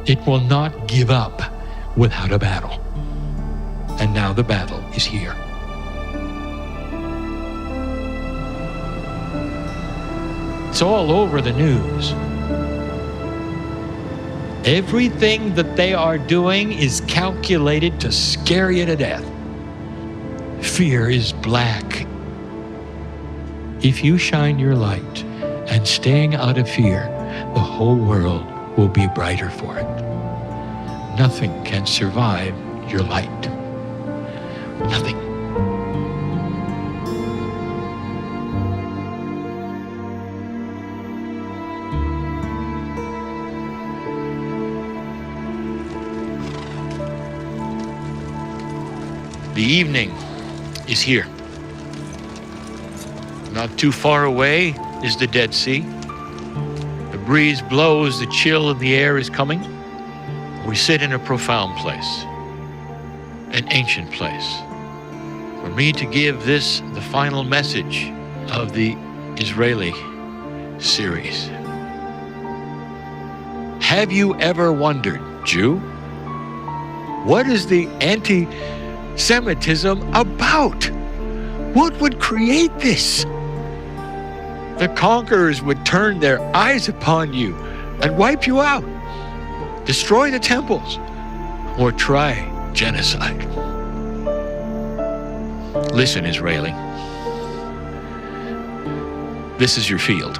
It will not give up without a battle. And now the battle is here. It's all over the news. Everything that they are doing is calculated to scare you to death. Fear is black. If you shine your light and staying out of fear, the whole world will be brighter for it. Nothing can survive your light. Nothing. The evening is here. Not too far away is the Dead Sea. The breeze blows, the chill in the air is coming. We sit in a profound place, an ancient place. For me to give this the final message of the Israeli series. Have you ever wondered, Jew, what is the anti-Semitism about? What would create this? The conquerors would turn their eyes upon you and wipe you out, destroy the temples, or try genocide. Listen, Israeli. This is your field.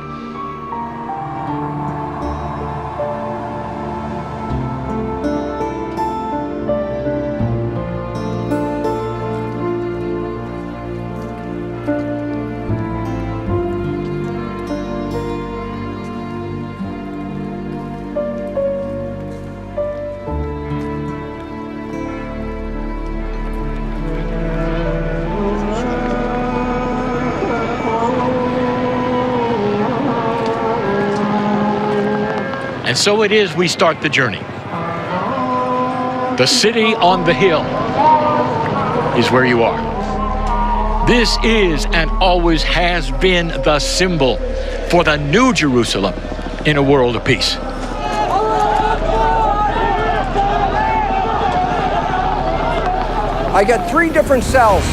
And so it is we start the journey. The city on the hill is where you are. This is and always has been the symbol for the new Jerusalem in a world of peace. I got 3 different cells,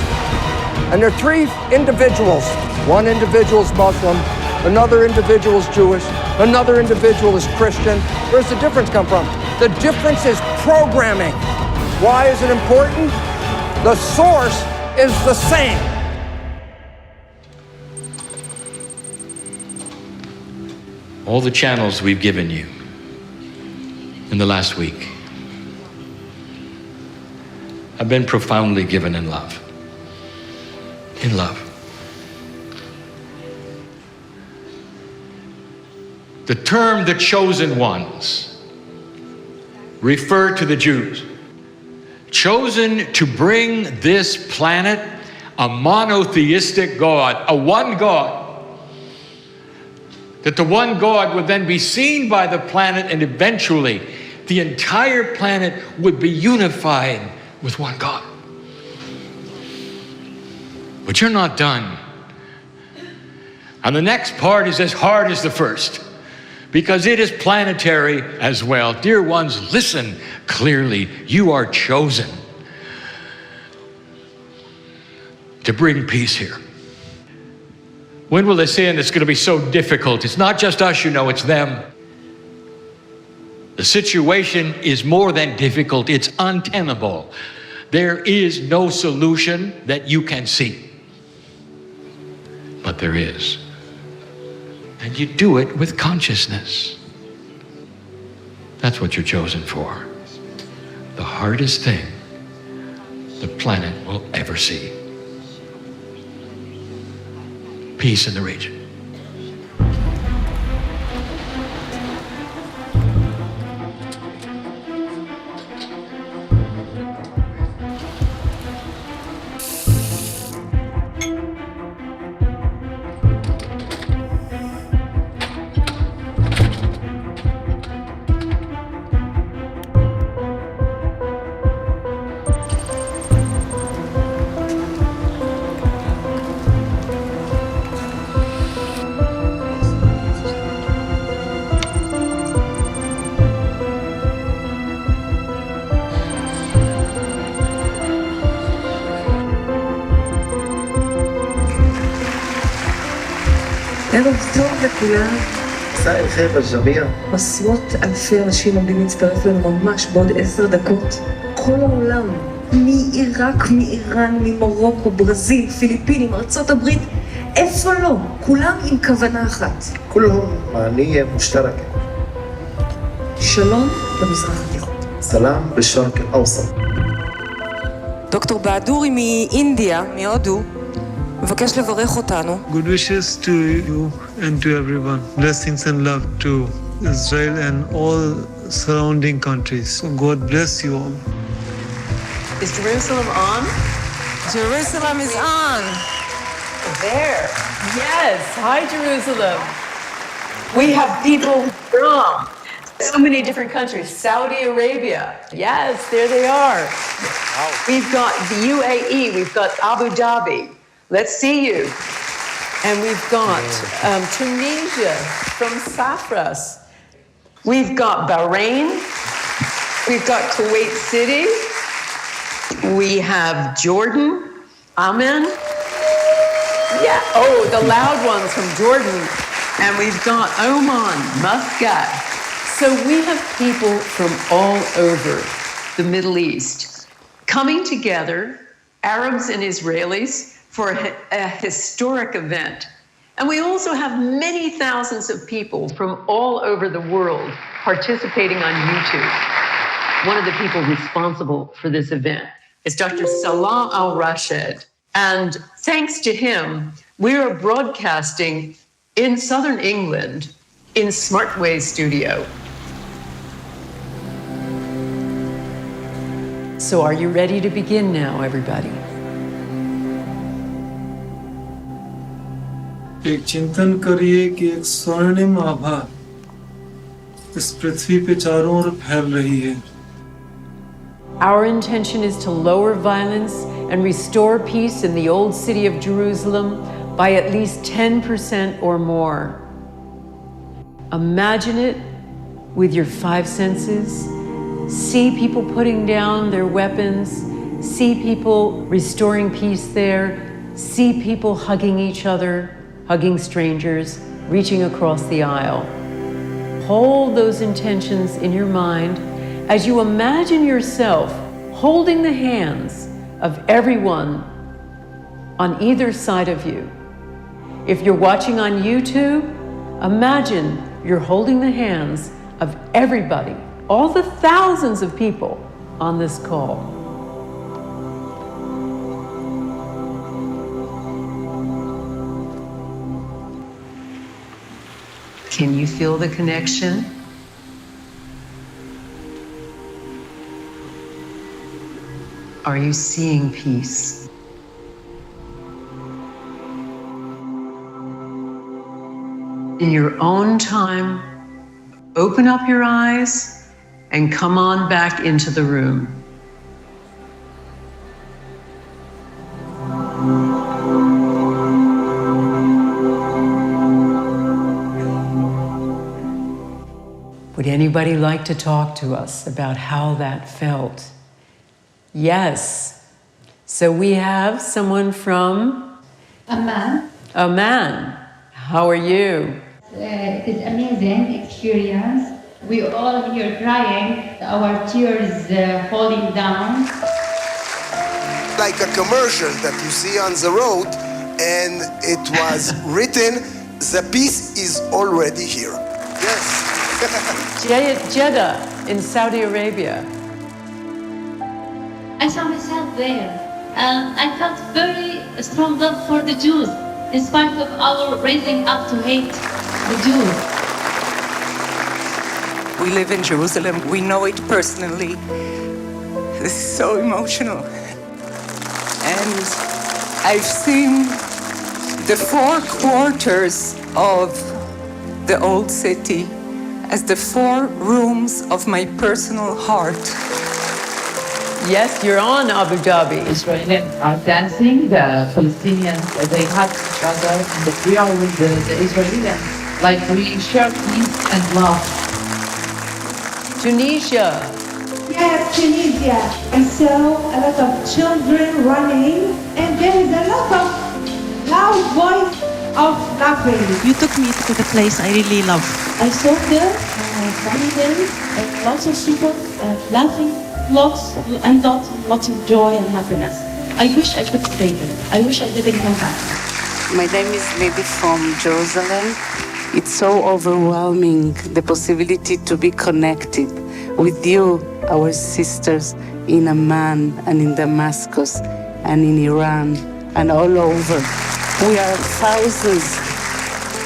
and they're 3 individuals. One individual is Muslim, another individual is Jewish, another individual is Christian. Where's the difference come from? The difference is programming. Why is it important? The source is the same. All the channels we've given you in the last week have been profoundly given in love. In love. The term the chosen ones refer to the Jews, chosen to bring this planet a monotheistic God, a one God, that the one God would then be seen by the planet and eventually the entire planet would be unified with one God. But you're not done. And the next part is as hard as the first, because it is planetary as well. Dear ones, listen clearly. You are chosen to bring peace here. When will they say, and it's going to be so difficult? It's not just us, you know, it's them. The situation is more than difficult, it's untenable. There is no solution that you can see. But there is. And you do it with consciousness. That's what you're chosen for. The hardest thing the planet will ever see. Peace in the region. ערב טוב לכולם. מסע חבר ג'מיר. עשרות אלפי אנשים עומדים להצטרף לנו ממש בעוד 10 דקות. כל העולם, מעיראק, מאיראן, ממרוקו, ברזיל, פיליפינים, ארצות הברית, איפה לא? כולם עם כוונה אחת. כולם מעני מושתרק. שלום במזרח התיכון. סלאם בשרק אל-אוסט. דוקטור בהדורי מאינדיה, מהודו, מבקש לברך אותנו. Good wishes to you and to everyone. Blessings and love to Israel and all surrounding countries. So God bless you all. Is Jerusalem on? Jerusalem is on. there. Yes. Hi, Jerusalem. We have people from so many different countries. Saudi Arabia. Yes, there they are. We've got the UAE. We've got Abu Dhabi. Let's see you. And we've got Tunisia from Saffras. We've got Bahrain. We've got Kuwait City. We have Jordan. Amen. Yeah. Oh, the loud ones from Jordan. And we've got Oman, Muscat. So we have people from all over the Middle East coming together, Arabs and Israelis, for a historic event. And we also have many thousands of people from all over the world participating on YouTube. One of the people responsible for this event is Dr. Salah Al-Rashed. And thanks to him, we are broadcasting in Southern England in Smartway Studio. So are you ready to begin now, everybody? एक चिंतन करिए कि एक स्वर्णिम आभा इस पृथ्वी पे चारों ओर फैल रही है. Our intention is to lower violence and restore peace in the old city of Jerusalem by at least 10% or more. Imagine it with your 5 senses. See people putting down their weapons. See people restoring peace there. See people hugging each other, hugging strangers, reaching across the aisle. Hold those intentions in your mind as you imagine yourself holding the hands of everyone on either side of you. If you're watching on YouTube, imagine you're holding the hands of everybody, all the thousands of people on this call. Can you feel the connection? Are you seeing peace? In your own time, open up your eyes and come on back into the room. Would anybody like to talk to us about how that felt? Yes. So we have someone from Amman. Amman. How are you? It is amazing experience. We all here crying, our tears falling down. Like a commercial that you see on the road, and it was written, the peace is already here. Yes. Jeddah in Saudi Arabia. I saw myself there. I felt very strong love for the Jews, in spite of our raising up to hate the Jews. We live in Jerusalem. We know it personally. This is so emotional. And I've seen the 4 quarters of the old city as the 4 rooms of my personal heart. Yes, you're on Abu Dhabi. Israelis are dancing, the Palestinians, they hug each other, and we are with the Israelis. Like we share peace and love. Tunisia. Yes, Tunisia. I saw a lot of children running, and there is a lot of loud voice of laughing. You took me to the place I really love. I saw there families and lots of people laughing, lots of joy and happiness. I wish I could stay there. I wish I didn't come back. My name is Lady from Jerusalem. It's so overwhelming, the possibility to be connected with you, our sisters in Amman and in Damascus and in Iran and all over. We are thousands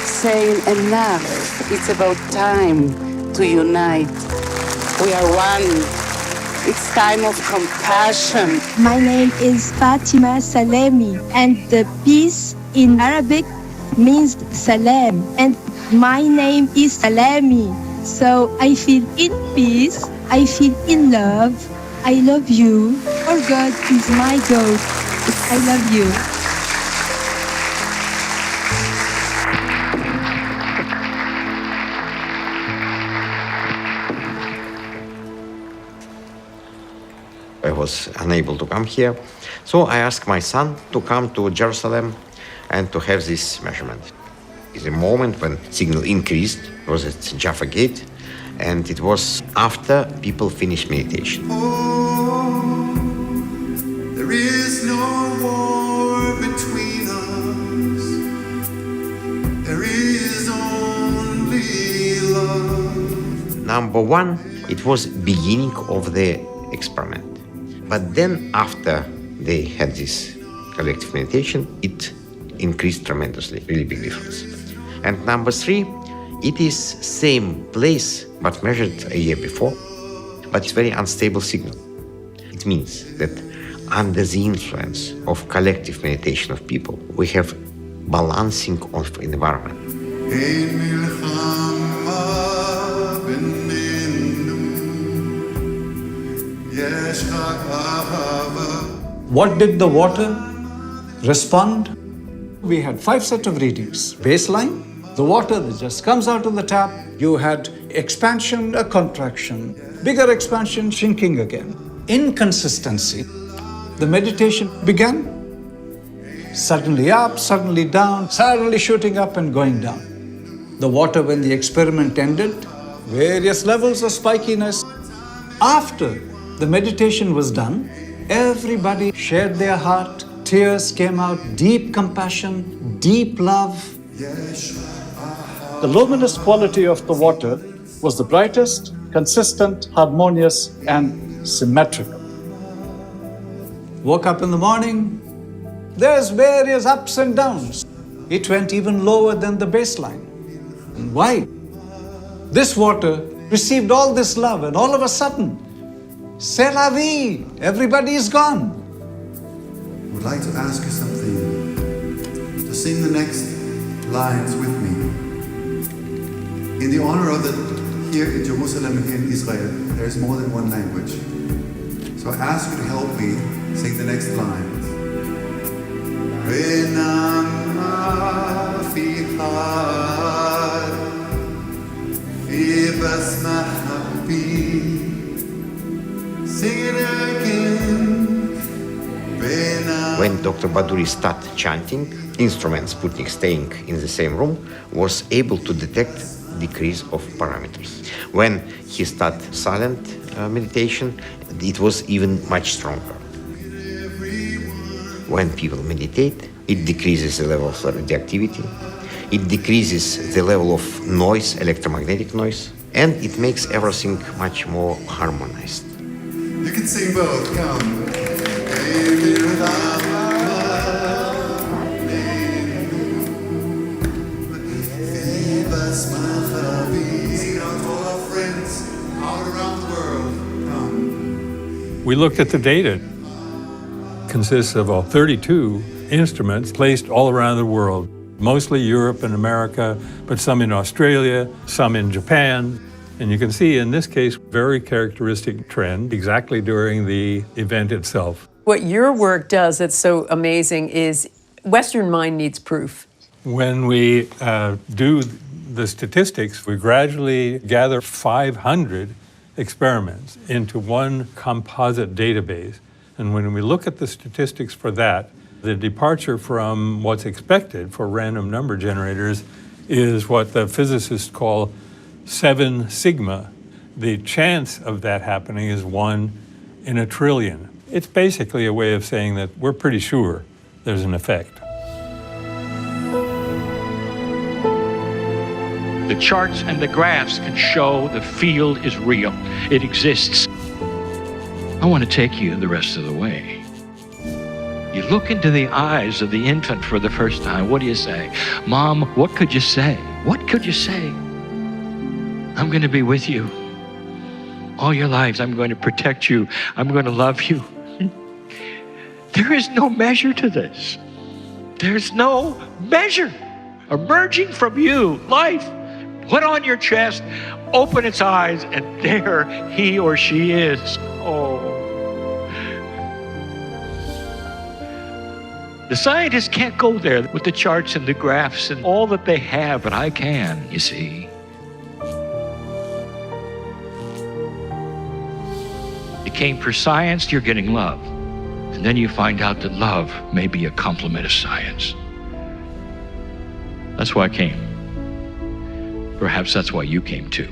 saying enough. It's about time to unite. We are one. It's time of compassion. My name is Fatima Salemi, and the peace in Arabic means salam, and my name is Salami. So I feel in peace, I feel in love, I love you, for God is my God. I love you. I was unable to come here, so I asked my son to come to Jerusalem and to have this measurement. The moment when signal increased was at Jaffa Gate, and it was after people finished meditation. There is no war between us. There is only love. Number one, it was beginning of the experiment. But then after they had this collective meditation, it increased tremendously, really big difference. And number three, it is same place, but measured a year before, but it's very unstable signal. It means that under the influence of collective meditation of people, we have balancing of environment. What did the water respond? We had 5 sets of readings. Baseline, the water that just comes out of the tap. You had expansion, a contraction, bigger expansion, shrinking again. Inconsistency. The meditation began. Suddenly up, suddenly down, suddenly shooting up and going down. The water, when the experiment ended, various levels of spikiness. After the meditation was done, everybody shared their heart, tears came out, deep compassion, deep love. The luminous quality of the water was the brightest, consistent, harmonious, and symmetrical. Woke up in the morning, there's various ups and downs. It went even lower than the baseline. And why? This water received all this love, and all of a sudden, c'est la vie, everybody is gone. I would like to ask you something. To sing the next lines with me. In the honor of that here in Jerusalem and here in Israel, there is more than one language. So I ask you to help me sing the next lines. Sing it again. When Dr. Baduri started chanting, instruments Sputnik staying in the same room was able to detect decrease of parameters. When he started silent meditation, it was even much stronger. When people meditate, it decreases the level of radioactivity, it decreases the level of noise, electromagnetic noise, and it makes everything much more harmonized. You can sing both, come. We looked at the data. It consists of 32 instruments placed all around the world, mostly Europe and America, but some in Australia, some in Japan. And you can see in this case, very characteristic trend exactly during the event itself. What your work does that's so amazing is Western mind needs proof. When we do the statistics, we gradually gather 500 experiments into one composite database. And when we look at the statistics for that, the departure from what's expected for random number generators is what the physicists call 7 sigma. The chance of that happening is 1 in a trillion. It's basically a way of saying that we're pretty sure there's an effect. The charts and the graphs can show the field is real. It exists. I want to take you the rest of the way. You look into the eyes of the infant for the first time. What do you say? Mom, what could you say? What could you say? I'm going to be with you all your lives. I'm going to protect you. I'm going to love you. There is no measure to this. There's no measure. Emerging from you, life, put on your chest, open its eyes, and there he or she is. Oh. The scientists can't go there with the charts and the graphs and all that they have, but I can, you see. You came for science, you're getting love. And then you find out that love may be a complement of science. That's why I came. Perhaps that's why you came too.